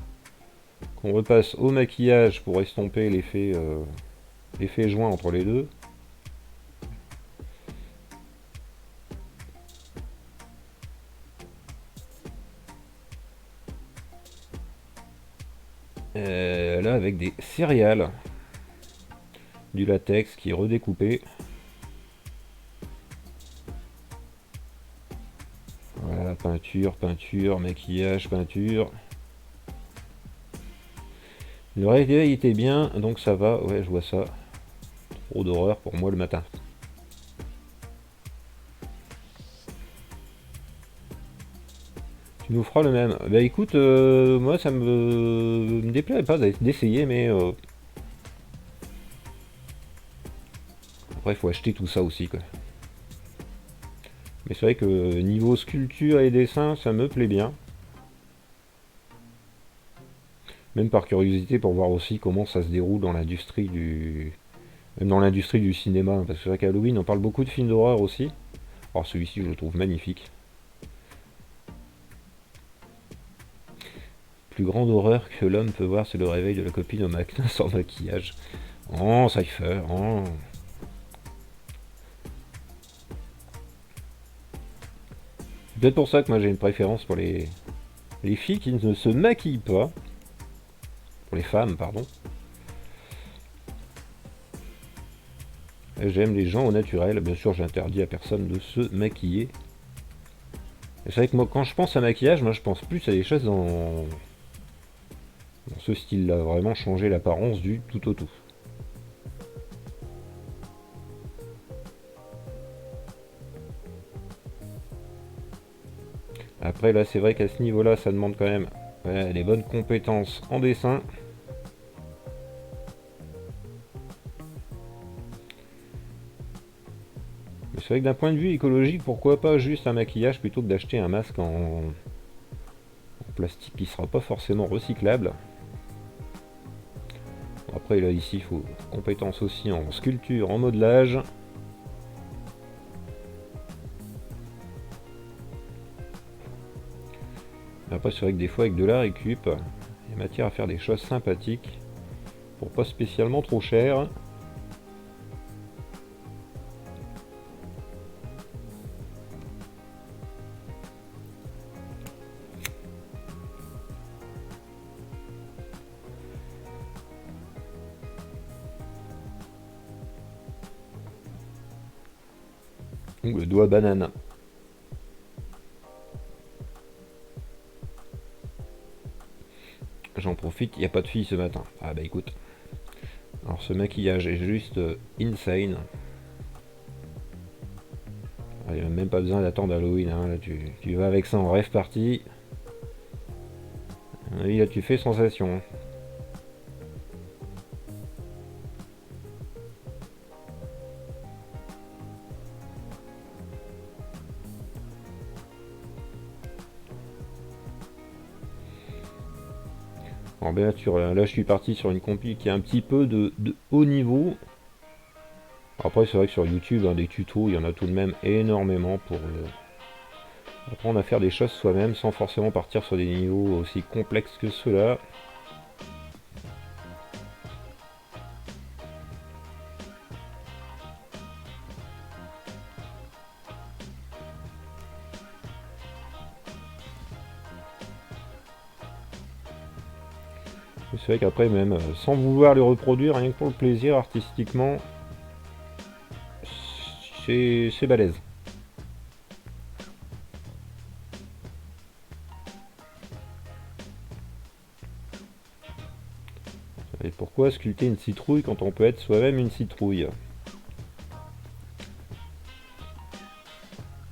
qu'on repasse au maquillage pour estomper l'effet joint entre les deux. Là avec des céréales, du latex qui est redécoupé. Voilà, peinture, maquillage, peinture. Le réveil était bien, donc ça va, ouais je vois ça. Trop d'horreur pour moi le matin. Tu nous feras le même. Bah écoute, moi ça me déplairait pas d'essayer, mais... Après il faut acheter tout ça aussi quoi. Mais c'est vrai que niveau sculpture et dessin, ça me plaît bien. Même par curiosité pour voir aussi comment ça se déroule dans l'industrie du... Même dans l'industrie du cinéma. Parce que c'est vrai qu'à Halloween, on parle beaucoup de films d'horreur aussi. Alors celui-ci, je le trouve magnifique. Plus grande horreur que l'homme peut voir, c'est le réveil de la copine au matin sans maquillage. Oh, Cypher, oh. C'est peut-être pour ça que moi j'ai une préférence pour les filles qui ne se maquillent pas. Pour les femmes, pardon. J'aime les gens au naturel. Bien sûr, j'interdis à personne de se maquiller. C'est vrai que moi, quand je pense à maquillage, moi je pense plus à des choses dans ce style-là. Vraiment changer l'apparence du tout au tout. Après, là, c'est vrai qu'à ce niveau-là, ça demande quand même des bonnes compétences en dessin. Mais c'est vrai que d'un point de vue écologique, pourquoi pas juste un maquillage plutôt que d'acheter un masque en plastique qui sera pas forcément recyclable. Après, là, ici, il faut compétences aussi en sculpture, en modelage. Après, c'est vrai que des fois, avec de la récup, il y a matière à faire des choses sympathiques pour pas spécialement trop cher. Ou le doigt banane. J'en profite, il n'y a pas de fille ce matin. Ah bah écoute. Alors ce maquillage est juste insane. Il n'y a même pas besoin d'attendre Halloween. Hein. Là, tu vas avec ça en rêve party. Et là tu fais sensation. Alors bien sûr, là je suis parti sur une compil qui est un petit peu de haut niveau. Après c'est vrai que sur YouTube, hein, des tutos, il y en a tout de même énormément pour apprendre à faire des choses soi-même sans forcément partir sur des niveaux aussi complexes que ceux-là. C'est vrai qu'après même, sans vouloir les reproduire, rien que pour le plaisir, artistiquement, c'est balèze. Et pourquoi sculpter une citrouille quand on peut être soi-même une citrouille?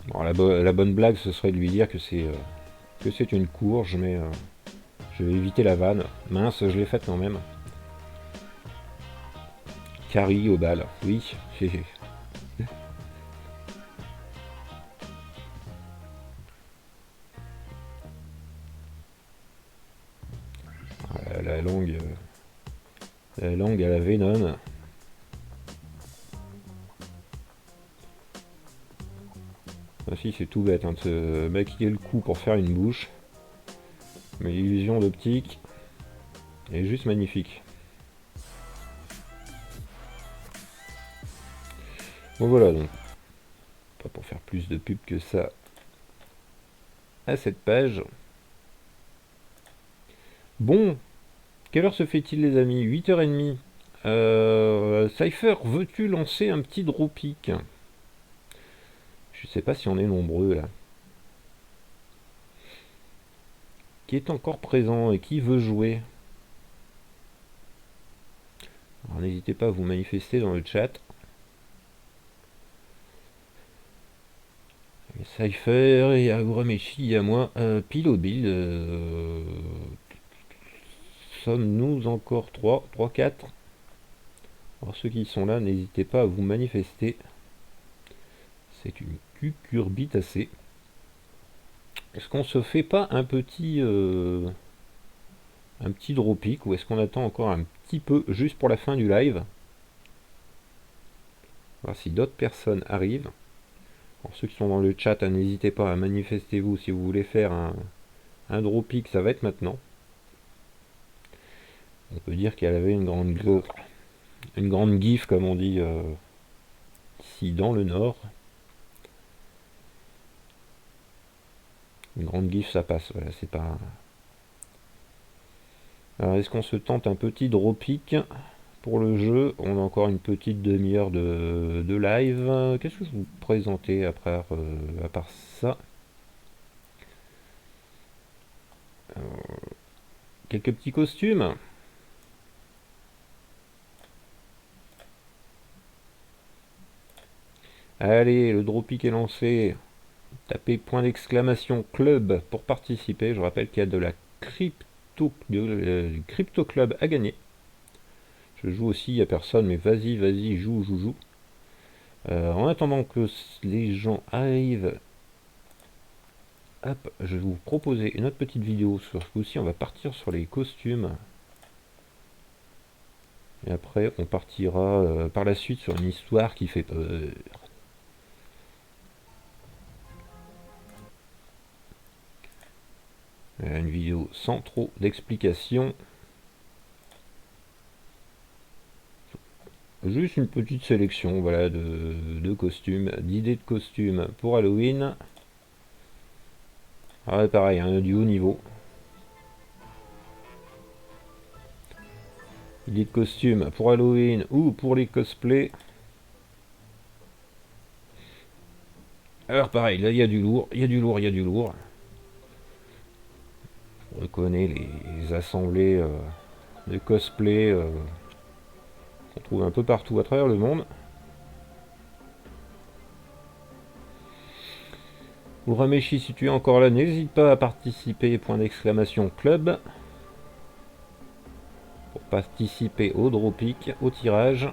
Bon, la bonne blague, ce serait de lui dire que c'est une courge, mais je vais éviter la vanne. Mince, je l'ai faite quand même. Carrie au bal, oui. La langue à la Venom. Ah si, c'est tout bête, hein, de se maquiller le cou pour faire une bouche. Mais l'illusion d'optique est juste magnifique. Bon voilà, donc pas pour faire plus de pub que ça à cette page. Bon, quelle heure se fait-il les amis? 8h30. Cypher, veux-tu lancer un petit Dropkick? Je sais pas si on est nombreux là. Qui est encore présent et qui veut jouer? Alors n'hésitez pas à vous manifester dans le chat. Cypher, et à Urameshi, et à moi, Pile au Build. Sommes-nous encore 3, 4? Alors ceux qui sont là, n'hésitez pas à vous manifester. C'est une cucurbitacée. Est-ce qu'on se fait pas un petit Dropkick, ou est-ce qu'on attend encore un petit peu juste pour la fin du live? Voir si d'autres personnes arrivent. Alors, ceux qui sont dans le chat, hein, n'hésitez pas à manifester vous si vous voulez faire un Dropkick, ça va être maintenant. On peut dire qu'elle avait une grande gif, comme on dit ici dans le nord. Une grande gif, ça passe, voilà, c'est pas... Alors, est-ce qu'on se tente un petit Dropkick pour le jeu? On a encore une petite demi-heure de live. Qu'est-ce que je vous présenter à part ça? Quelques petits costumes. Allez, le Dropkick est lancé. Tapez point d'exclamation club pour participer. Je rappelle qu'il y a de la crypto club à gagner. Je joue aussi, il n'y a personne, mais vas-y, joue. En attendant que les gens arrivent, hop, je vais vous proposer une autre petite vidéo sur ce coup-ci. On va partir sur les costumes. Et après, on partira par la suite sur une histoire qui fait peur. Une vidéo sans trop d'explications. Juste une petite sélection, voilà, de costumes, d'idées de costumes pour Halloween. Ah, pareil, hein, du haut niveau. Idées de costumes pour Halloween ou pour les cosplays. Alors pareil, là il y a du lourd. On reconnaît les assemblées de cosplay qu'on trouve un peu partout à travers le monde. Urameshi, si tu es encore là, n'hésite pas à participer, point d'exclamation club, pour participer au Dropkick, au tirage.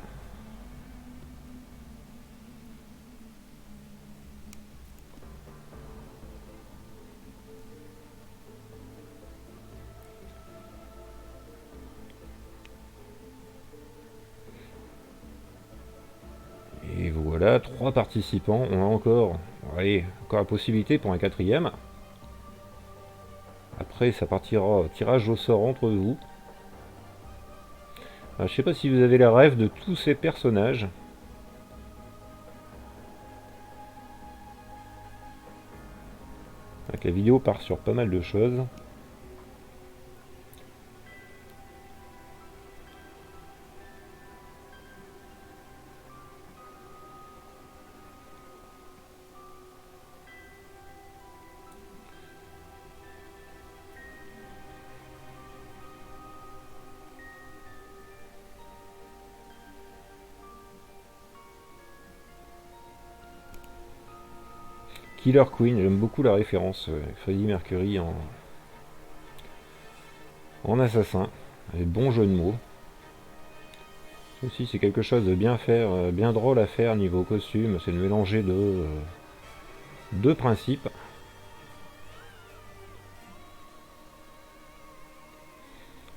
Voilà, 3 participants. On a encore, allez, encore la possibilité pour un 4e. Après, ça partira tirage au sort entre vous. Alors, je sais pas si vous avez la rêve de tous ces personnages. Donc, la vidéo part sur pas mal de choses. Killer Queen, j'aime beaucoup la référence Freddie Mercury en assassin, avec bon jeu de mots. Aussi c'est quelque chose de bien faire, bien drôle à faire niveau costume, c'est de mélanger deux principes.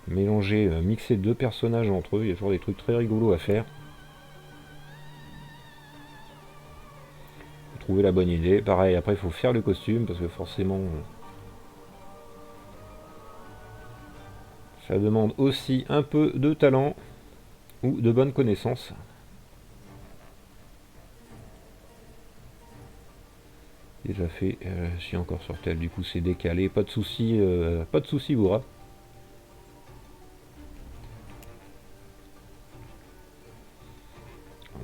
Mélanger, mixer 2 personnages entre eux, il y a toujours des trucs très rigolos à faire. Trouver la bonne idée. Pareil, après il faut faire le costume parce que forcément ça demande aussi un peu de talent ou de bonnes connaissances. Déjà fait, je suis encore sur tel, du coup c'est décalé, pas de soucis, Boura.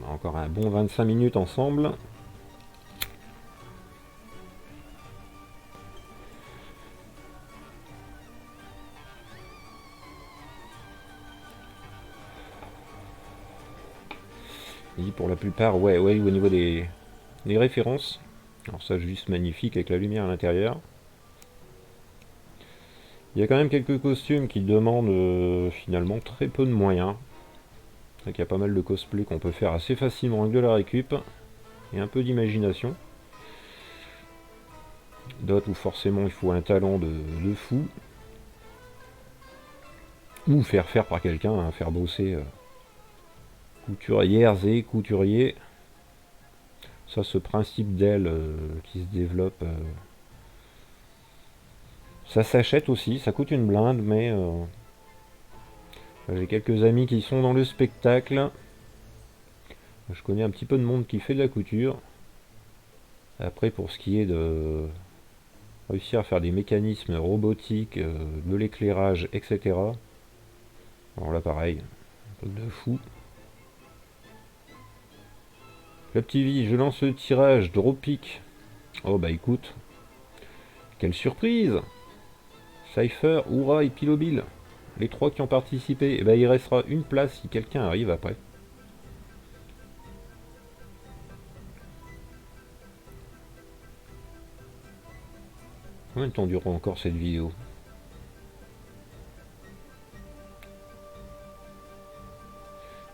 On a encore un bon 25 minutes ensemble. Et pour la plupart, ouais, au niveau des références. Alors ça, juste magnifique avec la lumière à l'intérieur. Il y a quand même quelques costumes qui demandent finalement très peu de moyens. C'est qu'il y a pas mal de cosplay qu'on peut faire assez facilement avec de la récup et un peu d'imagination. D'autres où forcément il faut un talent de fou. Ou faire faire par quelqu'un, hein, faire bosser couturières et couturiers. Ça, ce principe d'aile qui se développe, ça s'achète aussi, ça coûte une blinde, mais j'ai quelques amis qui sont dans le spectacle. Je connais un petit peu de monde qui fait de la couture. Après, pour ce qui est de réussir à faire des mécanismes robotiques, de l'éclairage, etc. Alors là, pareil, un truc de fou. Le petit vie, je lance le tirage, drop pick. Oh bah écoute, quelle surprise! Cypher, Oura et Pilobil, les 3 qui ont participé, et bah il restera une place si quelqu'un arrive après. Combien de temps durera encore cette vidéo?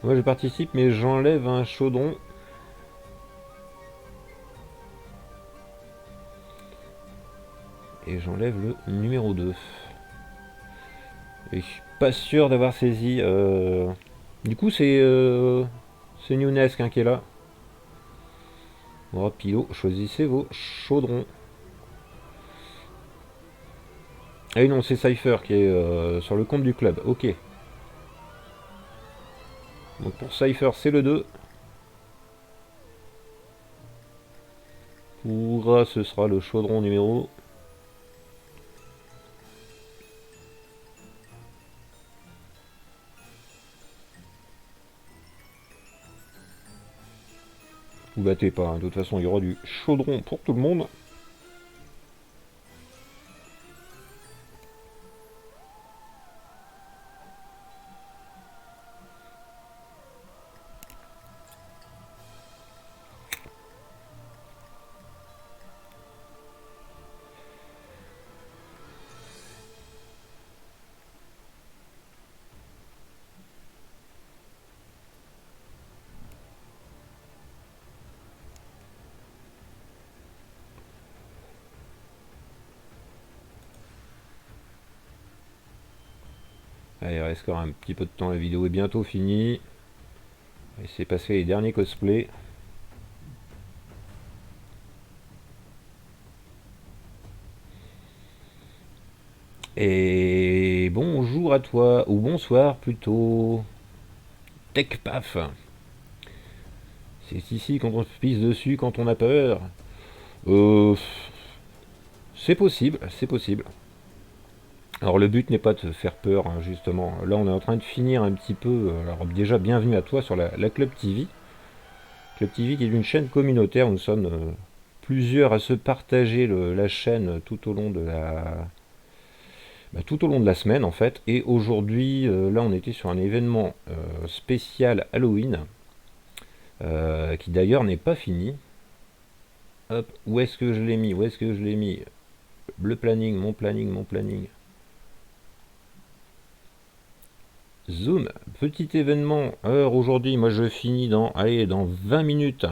Moi je participe mais j'enlève un chaudron. Et j'enlève le numéro 2. Et je suis pas sûr d'avoir saisi. Du coup, c'est Younesque hein, qui est là. Bon, Pilo, choisissez vos chaudrons. Ah non, c'est Cypher qui est sur le compte du club. Ok. Donc pour Cypher, c'est le 2. Pour ce sera le chaudron numéro. Vous battez pas, hein. De toute façon il y aura du chaudron pour tout le monde. Allez, il reste encore un petit peu de temps, la vidéo est bientôt finie. On va essayer de passer les derniers cosplays. Et bonjour à toi, ou bonsoir plutôt. TechPaf. C'est ici quand on se pisse dessus, quand on a peur. Euh, c'est possible, c'est possible. Alors le but n'est pas de te faire peur, hein, justement. Là on est en train de finir un petit peu. Alors déjà bienvenue à toi sur la Club TV. Club TV qui est une chaîne communautaire. Nous sommes plusieurs à se partager la chaîne tout au long de tout au long de la semaine en fait. Et aujourd'hui, là on était sur un événement spécial Halloween, qui d'ailleurs n'est pas fini. Hop, où est-ce que je l'ai mis? Où est-ce que je l'ai mis? Le planning, mon planning, mon planning. Zoom, petit événement. Alors aujourd'hui, moi je finis dans 20 minutes.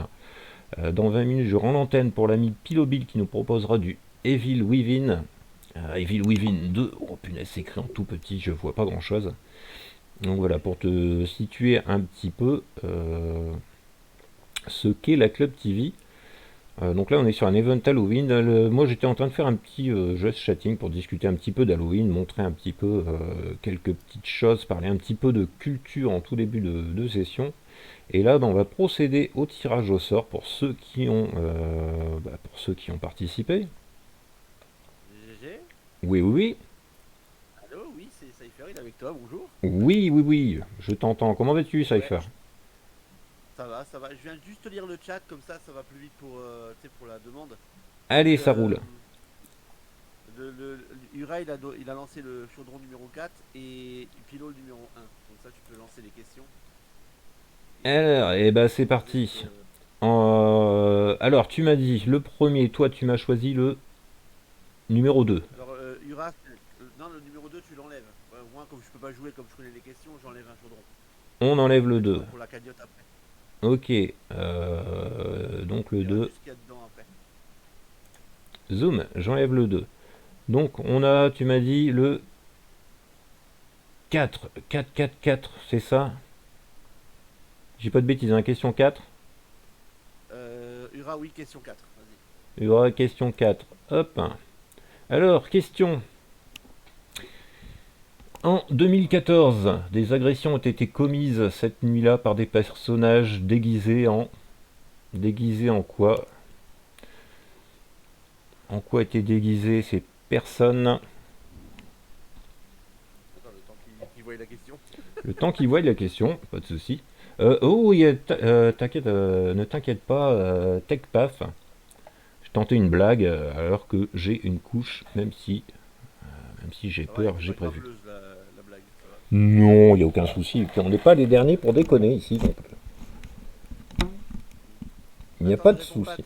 Dans 20 minutes, je rends l'antenne pour l'ami Pilobil qui nous proposera du Evil Within. Evil Within 2. Oh punaise, c'est écrit en tout petit, je vois pas grand chose. Donc voilà, pour te situer un petit peu ce qu'est la Club TV. Donc là on est sur un event Halloween. Moi j'étais en train de faire un petit just chatting pour discuter un petit peu d'Halloween, montrer un petit peu quelques petites choses, parler un petit peu de culture en tout début de session. Et là on va procéder au tirage au sort pour ceux qui ont participé. GG. Oui, oui, oui. Allô, oui, c'est Cypher, il est avec toi, bonjour. Oui, oui, oui, je t'entends. Comment vas-tu, Cypher? Ça va, ça va. Je viens juste lire le chat, comme ça va plus vite pour, pour la demande. Allez, Donc, ça roule. Ura, il a lancé le chaudron numéro 4 et Pilo le numéro 1. Donc ça, tu peux lancer les questions. Alors, et bah c'est parti. Alors, tu m'as dit le premier, toi tu m'as choisi le numéro 2. Alors, Ura, non, le numéro 2, tu l'enlèves. Ouais, moi, comme je peux pas jouer, comme je connais les questions, j'enlève un chaudron. On enlève le 2. Pour la cagnotte après. Ok, donc le 2. Ce qu'il y a dedans après. Zoom, j'enlève le 2. Donc on a, tu m'as dit, le 4. 4, 4, 4, c'est ça? J'ai pas de bêtises, hein, question 4. Ura, oui, question 4. Vas-y. Il y aura question 4. Hop. Alors, question. En 2014, des agressions ont été commises cette nuit-là par des personnages déguisés en... Déguisés en quoi? En quoi étaient déguisées ces personnes? Attends, le temps qu'il voie la question. Le temps qu'ils voient la question, pas de souci. T'inquiète, ne t'inquiète pas, TechPaf. Je tentais une blague alors que j'ai une couche, même si j'ai peur, j'ai prévu. La blague, ça va. Non, il n'y a aucun souci. Puis on n'est pas les derniers pour déconner ici. Donc... Il n'y a pas de souci.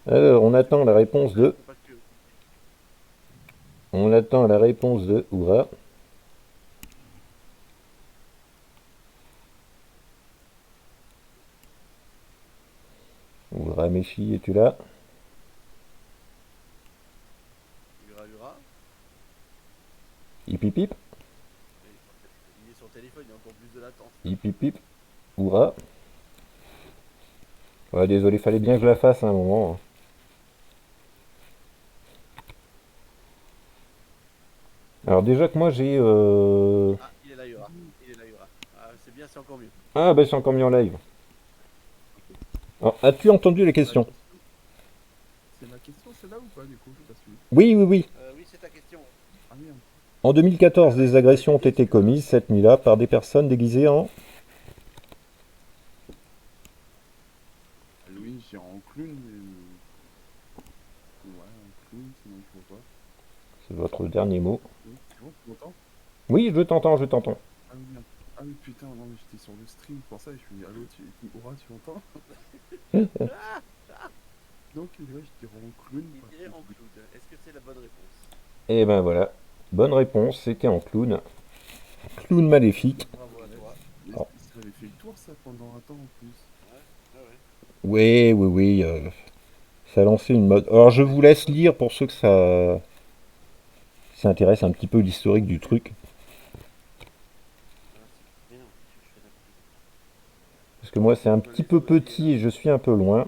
Alors, on attend la réponse de... On attend la réponse de Oura. Oura, Méchi, es-tu là? Ura. Hip hip hip. Il est sur le téléphone, il y a encore plus de latence. Hip hip hip. Oura. Ouais, désolé, fallait bien que je la fasse à un moment. Alors déjà que moi j'ai... Ah, il est là, Ura. Ah, c'est bien, c'est encore mieux. Ah bah c'est encore mis en live. Alors, as-tu entendu les questions? C'est ma question celle-là ou pas du coup? Je pas suivi. Oui, oui, oui. Oui, c'est ta question. Ah merde. En 2014, des agressions ont été commises cette nuit-là par des personnes déguisées en... Halloween, j'irai en clown, mais... Ouais, en clown, sinon je vois pas. C'est votre dernier mot. Oui, c'est bon, tu m'entends? Oui, je t'entends, je t'entends. Ah oui, merde. Ah oui, putain, non, mais j'étais sur le stream, pour ça, et je suis dit, allô, Aura, tu m'entends? Donc, ouais, je dirais en clown. Il dirait en clown. Est-ce que c'est la bonne réponse? Et ben voilà. Bonne réponse, c'était en clown. Clown maléfique. Bravo à toi. Mais Oh. ça avait fait le tour, ça, pendant un temps en plus. Oui, oui, oui. Ça a lancé une mode. Alors je vous laisse lire pour ceux que ça intéresse un petit peu l'historique du truc. Mais non, je fais n'importe Parce que moi c'est un petit peu petit et je suis un peu loin.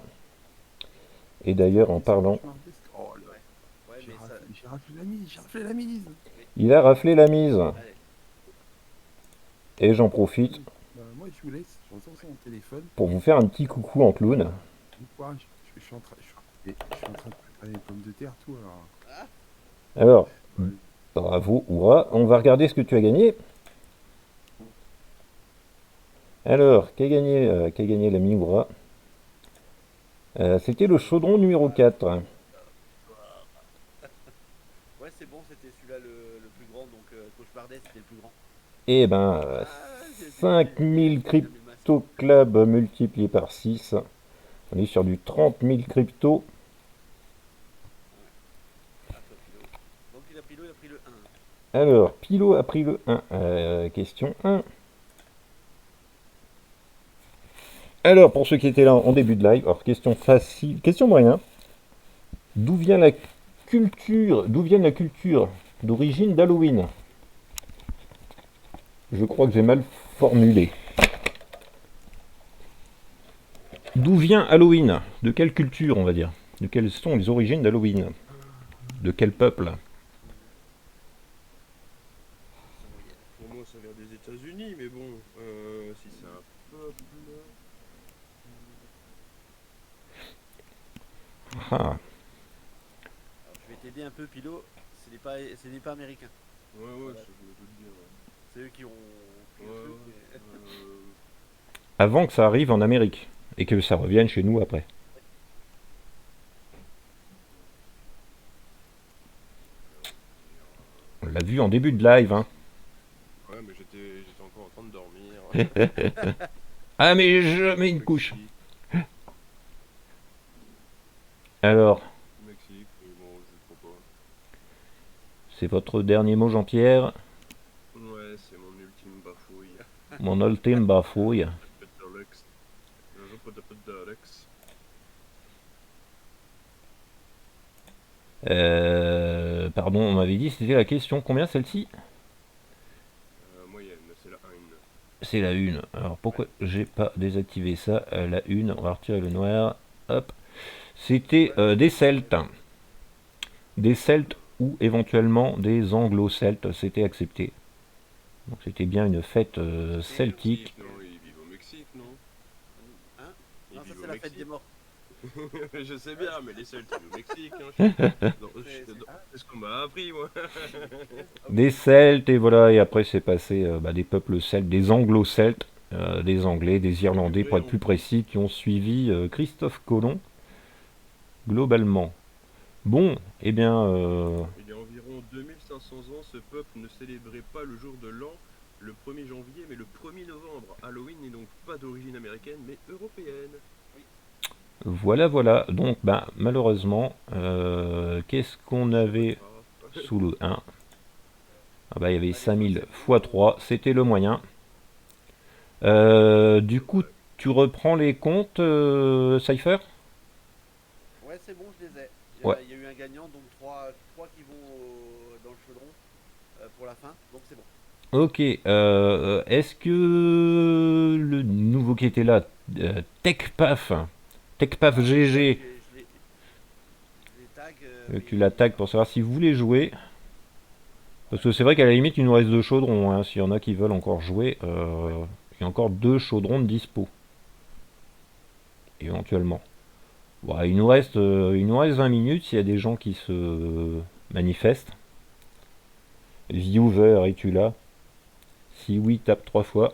Et d'ailleurs en parlant... Je me rappelle, j'ai raflé la mise. Il a raflé la mise. Allez. Et j'en profite Bah, moi, je vous laisse. Je ressors sur mon téléphone. pour vous faire un petit coucou en clown. Bon courage. Je suis en train de préparer les pommes de terre, tout. Alors, Ouais. bravo, hurrah. On va regarder ce que tu as gagné. Alors, qu'a gagné l'ami Hurrah? C'était le chaudron numéro 4. Ouais, c'est bon, c'était celui-là le plus grand, donc Cauchemardet c'était le plus grand. Et ben, Ah, j'ai 5000 j'ai crypto clubs multipliés par 6. On est sur du 30 000 crypto. Ah, toi, Pilo. Donc il a pris le 1. Alors, Pilo a pris le 1. Question 1. Alors, pour ceux qui étaient là en début de live, alors question facile, question moyenne. D'où vienne la culture d'origine d'Halloween? Je crois que j'ai mal formulé. D'où vient Halloween? De quelle culture, on va dire? De quelles sont les origines d'Halloween? De quel peuple? Pour moi, ça vient des États-Unis, mais bon, si c'est un peuple. Ah, Alors je vais t'aider un peu, Pilo. C'est des pas américains. Ouais, Voilà. ça, je veux te dire. C'est eux qui ont pris le Ouais, truc, ouais. mais- avant que ça arrive en Amérique et que ça revienne chez nous après. On l'a vu en début de live, hein. Ouais, mais j'étais encore en train de dormir. Ah mais je mets une couche. Mexique, Alors, Mexique, mais bon, je crois pas. c'est votre dernier mot, Jean-Pierre? Ouais, c'est mon ultime bafouille. Mon ultime bafouille. Alex. Je peux te Alex. Pardon, on m'avait dit c'était la question. Combien celle-ci? Moyenne, c'est la 1. C'est la 1. Alors pourquoi j'ai pas désactivé ça? La 1, on va retirer le noir. Hop. C'était des Celtes. Des Celtes ou éventuellement des Anglo-Celtes. C'était accepté. Donc c'était bien une fête celtique. Non, ils vivent au Mexique, non? Hein? Ils Non, ça vivent c'est au la fête Mexique. des morts. Je sais bien, mais les Celtes vivent au Mexique. Hein. C'est ce qu'on m'a appris, moi. Des Celtes, et voilà, et après c'est passé des peuples celtes, des Anglo-Celtes, des Anglais, des Irlandais pour être plus précis, qui ont suivi Christophe Colomb, globalement. Bon, eh bien, Il y a environ 2500 ans, ce peuple ne célébrait pas le jour de l'an, le 1er janvier, mais le 1er novembre. Halloween n'est donc pas d'origine américaine, mais européenne. voilà. Donc, malheureusement, qu'est-ce qu'on avait sous le 1? Ah bah, il y avait 5000 x 3, c'était le moyen. Du coup, tu reprends les comptes, Cypher? Ouais, c'est bon, je les ai. Ouais. Il y a eu un gagnant, donc 3 qui vont dans le chaudron pour la fin, donc c'est bon. Ok, est-ce que le nouveau qui était là, TechPaf GG, Je les tag. tu l'attaques pour savoir si vous voulez jouer? Parce que c'est vrai qu'à la limite, il nous reste 2 chaudrons, hein, s'il y en a qui veulent encore jouer, il y a encore 2 chaudrons de dispo. Éventuellement. Bon, il nous reste 20 minutes s'il y a des gens qui se manifestent. Viewer, es-tu là? Si oui, tape 3 fois.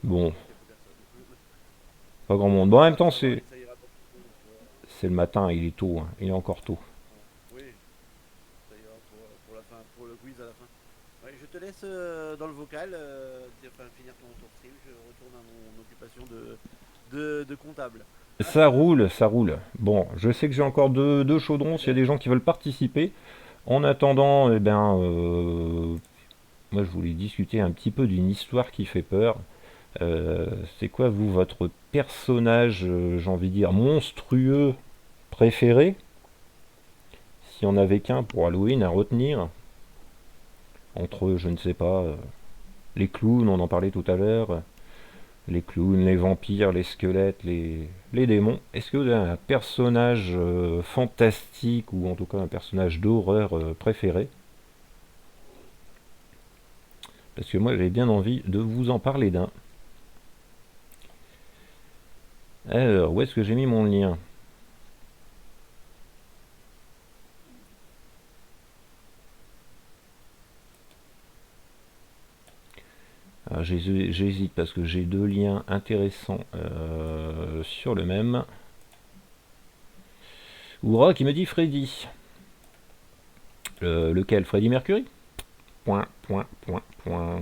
Bon, pas grand monde. Bon, en même temps, c'est le matin, il est tôt, hein, il est encore tôt. Oui, ça ira pour la fin, pour le quiz à la fin. Ouais, je te laisse dans le vocal, finir ton stream, je retourne à mon occupation de comptable. Ça roule, ça roule. Bon, je sais que j'ai encore deux chaudrons s'il y a des gens qui veulent participer. En attendant, moi je voulais discuter un petit peu d'une histoire qui fait peur. C'est quoi, vous, votre personnage, j'ai envie de dire, monstrueux préféré? S'il n'y en avait qu'un pour Halloween à retenir. Entre, je ne sais pas, les clowns, on en parlait tout à l'heure. les clowns, les vampires, les squelettes, les démons. Est-ce que vous avez un personnage fantastique, ou en tout cas un personnage d'horreur préféré? Parce que moi j'ai bien envie de vous en parler d'un. Alors, où est-ce que j'ai mis mon lien? J'hésite parce que j'ai deux liens intéressants sur le même. Oura qui me dit Freddy. Lequel? Freddy Mercury? Point, point, point, point.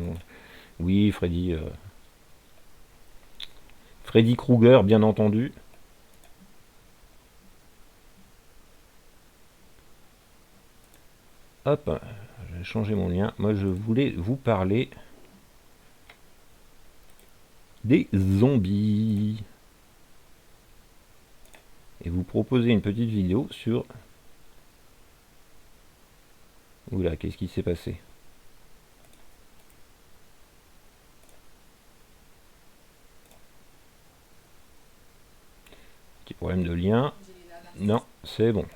Oui, Freddy. Freddy Krueger, bien entendu. Hop, j'ai changé mon lien. Moi, je voulais vous parler des zombies. Et vous proposer une petite vidéo sur... Oula, qu'est-ce qui s'est passé? Petit problème de lien. Non, c'est bon.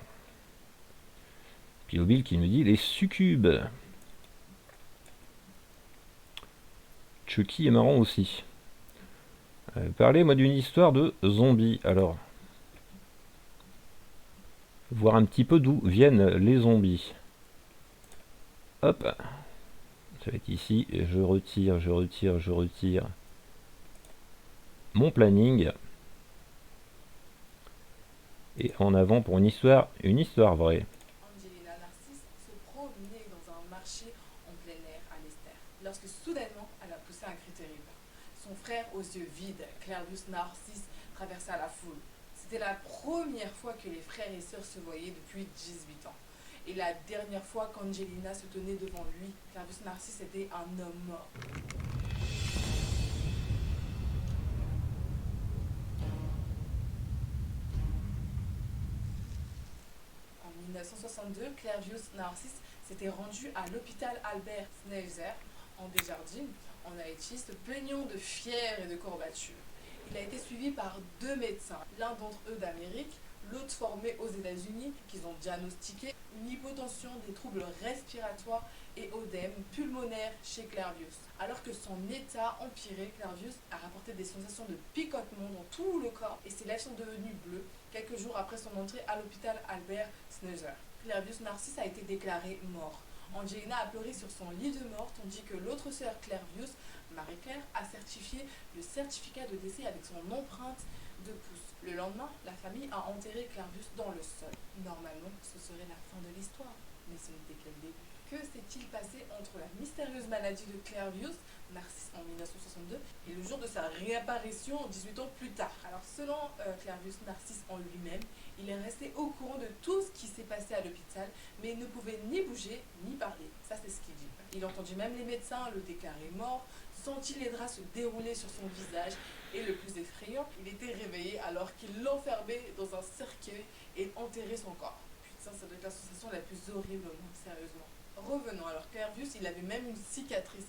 Pilobille qui me dit les succubes. Chucky est marrant aussi. Parlez-moi d'une histoire de zombies. Alors, voir un petit peu d'où viennent les zombies. Hop, ça va être ici. Je retire mon planning. Et en avant pour une histoire vraie. Angelina Narcisse se promenait dans un marché en plein air à Leicester, lorsque soudainement elle a poussé un cri terrible. Son frère aux yeux vides, Clairvius Narcisse, traversa la foule. C'était la première fois que les frères et sœurs se voyaient depuis 18 ans. Et la dernière fois qu'Angelina se tenait devant lui, Clairvius Narcisse était un homme mort. En 1962, Clairvius Narcisse s'était rendu à l'hôpital Albert Schweitzer en Desjardins, en Haïti, se plaignant de fièvre et de courbatures. Il a été suivi par deux médecins, l'un d'entre eux d'Amérique, l'autre formé aux États-Unis, qui ont diagnostiqué une hypotension, des troubles respiratoires et œdème pulmonaire chez Clairvius. Alors que son état empirait, Clairvius a rapporté des sensations de picotement dans tout le corps et ses lèvres sont devenues bleues quelques jours après son entrée à l'hôpital Albert Schweitzer. Clairvius Narcisse a été déclaré mort. Angelina a pleuré sur son lit de mort, tandis que l'autre sœur Clairvius, Marie-Claire, a certifié le certificat de décès avec son empreinte de pouce. Le lendemain, la famille a enterré Clairvius dans le sol. Normalement, ce serait la fin de l'histoire, mais ce n'était que le début. Que s'est-il passé entre la mystérieuse maladie de Clairvius Narcisse en 1962 et le jour de sa réapparition 18 ans plus tard? Alors selon Clairvius Narcisse en lui-même, il est resté au courant de tout ce qui s'est passé à l'hôpital, mais il ne pouvait ni bouger ni parler. Ça c'est ce qu'il dit. Il entendit même les médecins le déclarer mort, sentit les draps se dérouler sur son visage et le plus effrayant, il était réveillé alors qu'il l'enfermait dans un cercueil et enterrait son corps. Putain, ça doit être la sensation la plus horrible au monde, sérieusement. Revenons, alors Clairvius, il avait même une cicatrice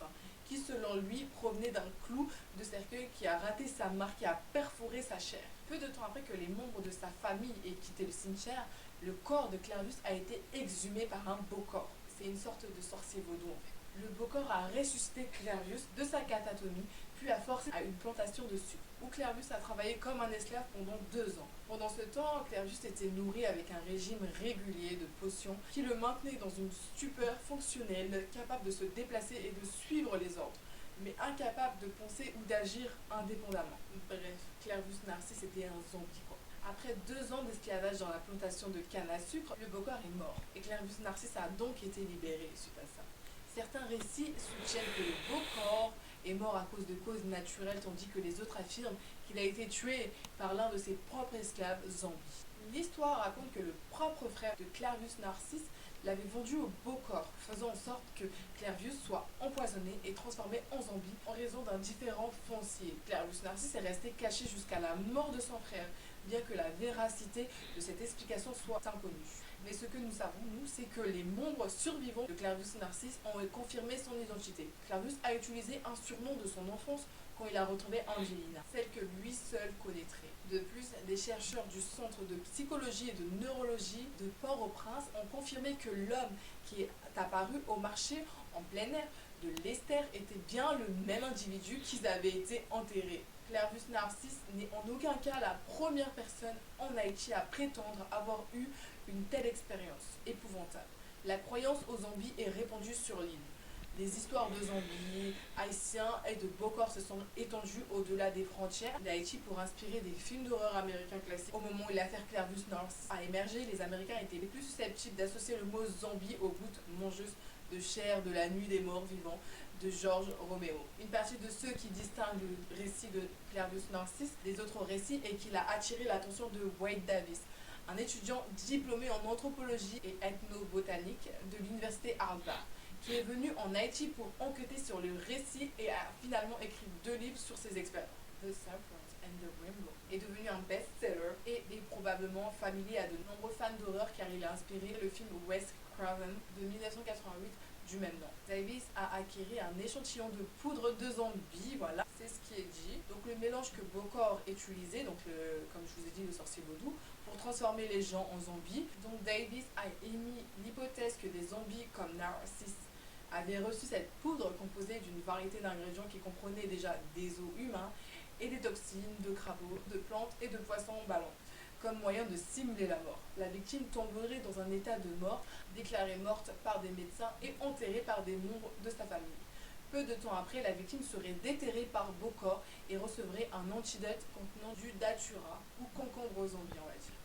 qui selon lui provenait d'un clou de cercueil qui a raté sa marque et a perforé sa chair. Peu de temps après que les membres de sa famille aient quitté le cimetière, le corps de Clairvius a été exhumé par un Bokor. C'est une sorte de sorcier vaudou en fait. Le Bokor a ressuscité Clairvius de sa catatomie, puis a forcé à une plantation de sucre, où Clairvius a travaillé comme un esclave pendant 2 ans. Pendant ce temps, Clairvius était nourri avec un régime régulier de potions qui le maintenait dans une stupeur fonctionnelle, capable de se déplacer et de suivre les ordres, mais incapable de penser ou d'agir indépendamment. Bref, Clairvius Narcisse était un zombie quoi. Après 2 ans d'esclavage dans la plantation de canne à sucre, le Bokor est mort et Clairvius Narcisse a donc été libéré suite à ça. Certains récits soutiennent que le Bokor est mort à cause de causes naturelles, tandis que les autres affirment qu'il a été tué par l'un de ses propres esclaves zombies. L'histoire raconte que le propre frère de Clairvius Narcisse l'avait vendu au Bokor, faisant en sorte que Clairvius soit empoisonné et transformé en zombie en raison d'un différend foncier. Clairvius Narcisse est resté caché jusqu'à la mort de son frère, bien que la véracité de cette explication soit inconnue. Mais ce que nous savons, nous, c'est que les membres survivants de Clervus Narcisse ont confirmé son identité. Clervus a utilisé un surnom de son enfance quand il a retrouvé Angelina, celle que lui seul connaîtrait. De plus, des chercheurs du Centre de psychologie et de neurologie de Port-au-Prince ont confirmé que l'homme qui est apparu au marché en plein air de Leicester était bien le même individu qu'ils avaient été enterrés. Clervus Narcisse n'est en aucun cas la première personne en Haïti à prétendre avoir eu une telle expérience épouvantable. La croyance aux zombies est répandue sur l'île. Les histoires de zombies haïtiens et de Bokor se sont étendues au-delà des frontières d'Haïti pour inspirer des films d'horreur américains classiques. Au moment où l'affaire Clervus Narcisse a émergé, les Américains étaient les plus susceptibles d'associer le mot zombie aux gouttes mangeuses de chair de la nuit des morts vivants de George Romero. Une partie de ceux qui distinguent le récit de Clervus Narcisse des autres récits est qu'il a attiré l'attention de Wade Davis, un étudiant diplômé en anthropologie et ethnobotanique de l'université Harvard, qui est venu en Haïti pour enquêter sur le récit et a finalement écrit 2 livres sur ses expériences. The Serpent and the Rainbow est devenu un best-seller et est probablement familier à de nombreux fans d'horreur car il a inspiré le film Wes Craven de 1988 du même nom. Davis a acquis un échantillon de poudre de zombie, voilà, c'est ce qui est dit. Donc le mélange que Bokor utilisait, donc comme je vous ai dit le sorcier vaudou, pour transformer les gens en zombies. Donc Davis a émis l'hypothèse que des zombies comme Narcisse avaient reçu cette poudre composée d'une variété d'ingrédients qui comprenaient déjà des os humains et des toxines de crapauds, de plantes et de poissons ballons, comme moyen de simuler la mort. La victime tomberait dans un état de mort, déclarée morte par des médecins et enterrée par des membres de sa famille. Peu de temps après, la victime serait déterrée par Bokor et recevrait un antidote contenant du datura ou concombre zombie, on va dire.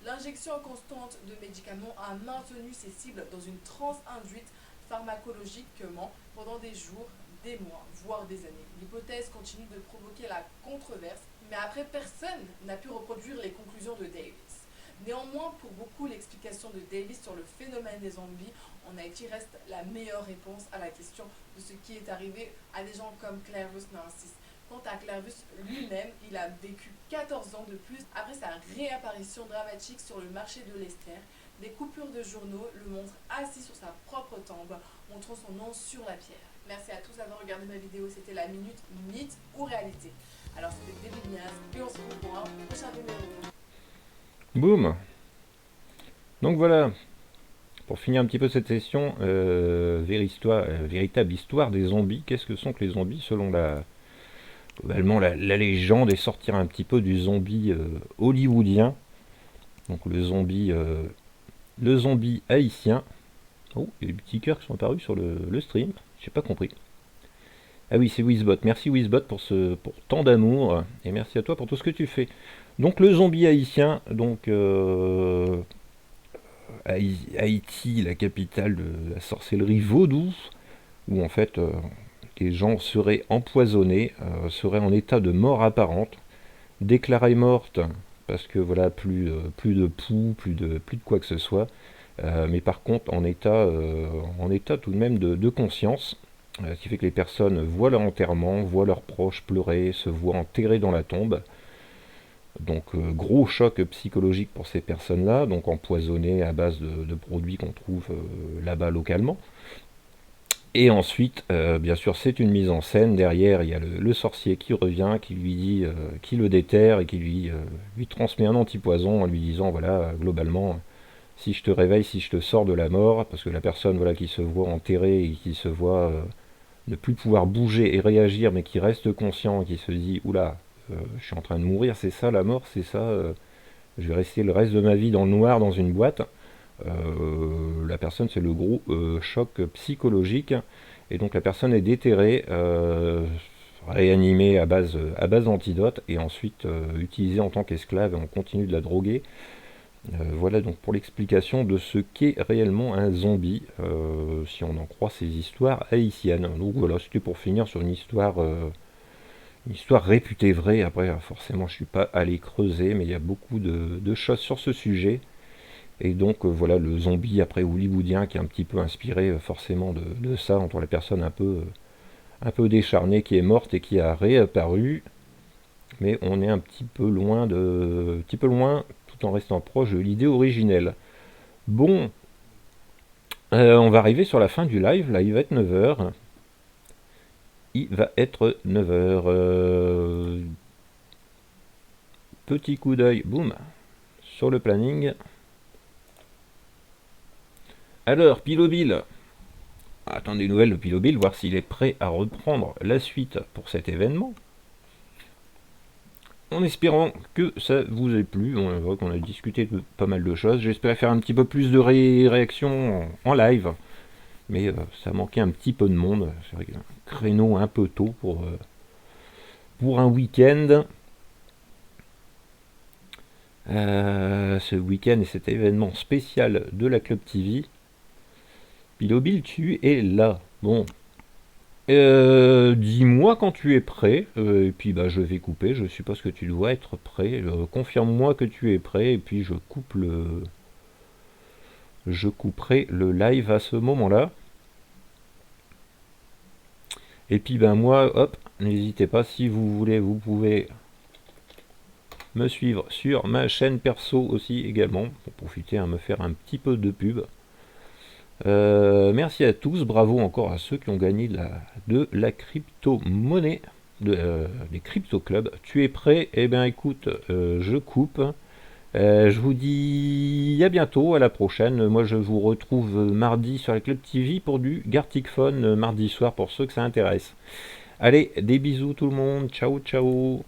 L'injection constante de médicaments a maintenu ces cibles dans une transe induite pharmacologiquement pendant des jours, des mois, voire des années. L'hypothèse continue de provoquer la controverse, mais après personne n'a pu reproduire les conclusions de Davis. Néanmoins, pour beaucoup, l'explication de Davis sur le phénomène des zombies en Haïti reste la meilleure réponse à la question de ce qui est arrivé à des gens comme Clervus Narcisse. Quant à Clervus lui-même, il a vécu 14 ans de plus après sa réapparition dramatique sur le marché de Leicester. Des coupures de journaux le montrent assis sur sa propre tombe, montrant son nom sur la pierre. Merci à tous d'avoir regardé ma vidéo, c'était la minute mythe ou réalité. Alors c'était David Miaz, et on se retrouve pour un prochain numéro. Boum. Donc voilà, pour finir un petit peu cette session, véritable histoire des zombies. Qu'est-ce que sont que les zombies selon globalement la légende, et sortir un petit peu du zombie hollywoodien. Donc le zombie haïtien. Oh, il y a des petits cœurs qui sont apparus sur le stream, j'ai pas compris. Ah oui, c'est Wizbot. Merci Wizbot pour tant d'amour, et merci à toi pour tout ce que tu fais. Donc le zombie haïtien, donc Haïti, la capitale de la sorcellerie vaudou, où en fait les gens seraient empoisonnés, seraient en état de mort apparente, déclarés mortes parce que voilà, plus de pouls, plus de quoi que ce soit, mais par contre en état tout de même de conscience, ce qui fait que les personnes voient leur enterrement, voient leurs proches pleurer, se voient enterrés dans la tombe. Donc gros choc psychologique pour ces personnes-là, donc empoisonnées à base de produits qu'on trouve là-bas localement. Et ensuite, bien sûr, c'est une mise en scène. Derrière, il y a le sorcier qui revient, qui lui dit, qui le déterre et qui lui transmet un antipoison en lui disant, voilà, globalement, si je te réveille, si je te sors de la mort, parce que la personne voilà, qui se voit enterrée et qui se voit ne plus pouvoir bouger et réagir, mais qui reste conscient et qui se dit, oula, je suis en train de mourir, c'est ça la mort, c'est ça, je vais rester le reste de ma vie dans le noir, dans une boîte. La personne, c'est le gros choc psychologique, et donc la personne est déterrée, réanimée à base d'antidote, et ensuite utilisée en tant qu'esclave, et on continue de la droguer. Voilà donc pour l'explication de ce qu'est réellement un zombie, si on en croit ces histoires haïtiennes. Donc voilà, c'était pour finir sur une histoire réputée vraie. Après, forcément, je suis pas allé creuser, mais il y a beaucoup de choses sur ce sujet. Et donc voilà, le zombie après hollywoodien qui est un petit peu inspiré forcément de ça, entre la personne un peu décharnée qui est morte et qui a réapparu. Mais on est un petit peu loin, tout en restant proche de l'idée originelle. Bon, on va arriver sur la fin du live. Là, il va être 9h. Il va être 9h. Petit coup d'œil, boum, sur le planning. Alors, Pilobile. Attendez des nouvelles de Pilobile, voir s'il est prêt à reprendre la suite pour cet événement. En espérant que ça vous ait plu, on voit qu'on a discuté de pas mal de choses. J'espère faire un petit peu plus de réactions en live, mais ça manquait un petit peu de monde. C'est vrai qu'un créneau un peu tôt pour un week-end. Ce week-end et cet événement spécial de la Club TV. Pilobile, tu es là. Bon. Dis-moi quand tu es prêt, et puis bah, je vais couper, je suppose que tu dois être prêt, confirme-moi que tu es prêt, et puis je couperai le live à ce moment-là. Et puis ben moi, hop, n'hésitez pas, si vous voulez, vous pouvez me suivre sur ma chaîne perso aussi également, pour profiter à me faire un petit peu de pub. Merci à tous, bravo encore à ceux qui ont gagné de la crypto-monnaie, des crypto-clubs. Tu es prêt? Eh bien écoute, je coupe. Je vous dis à bientôt, à la prochaine. Moi je vous retrouve mardi sur la Club TV pour du Gartic Phone, mardi soir pour ceux que ça intéresse. Allez, des bisous tout le monde, ciao ciao.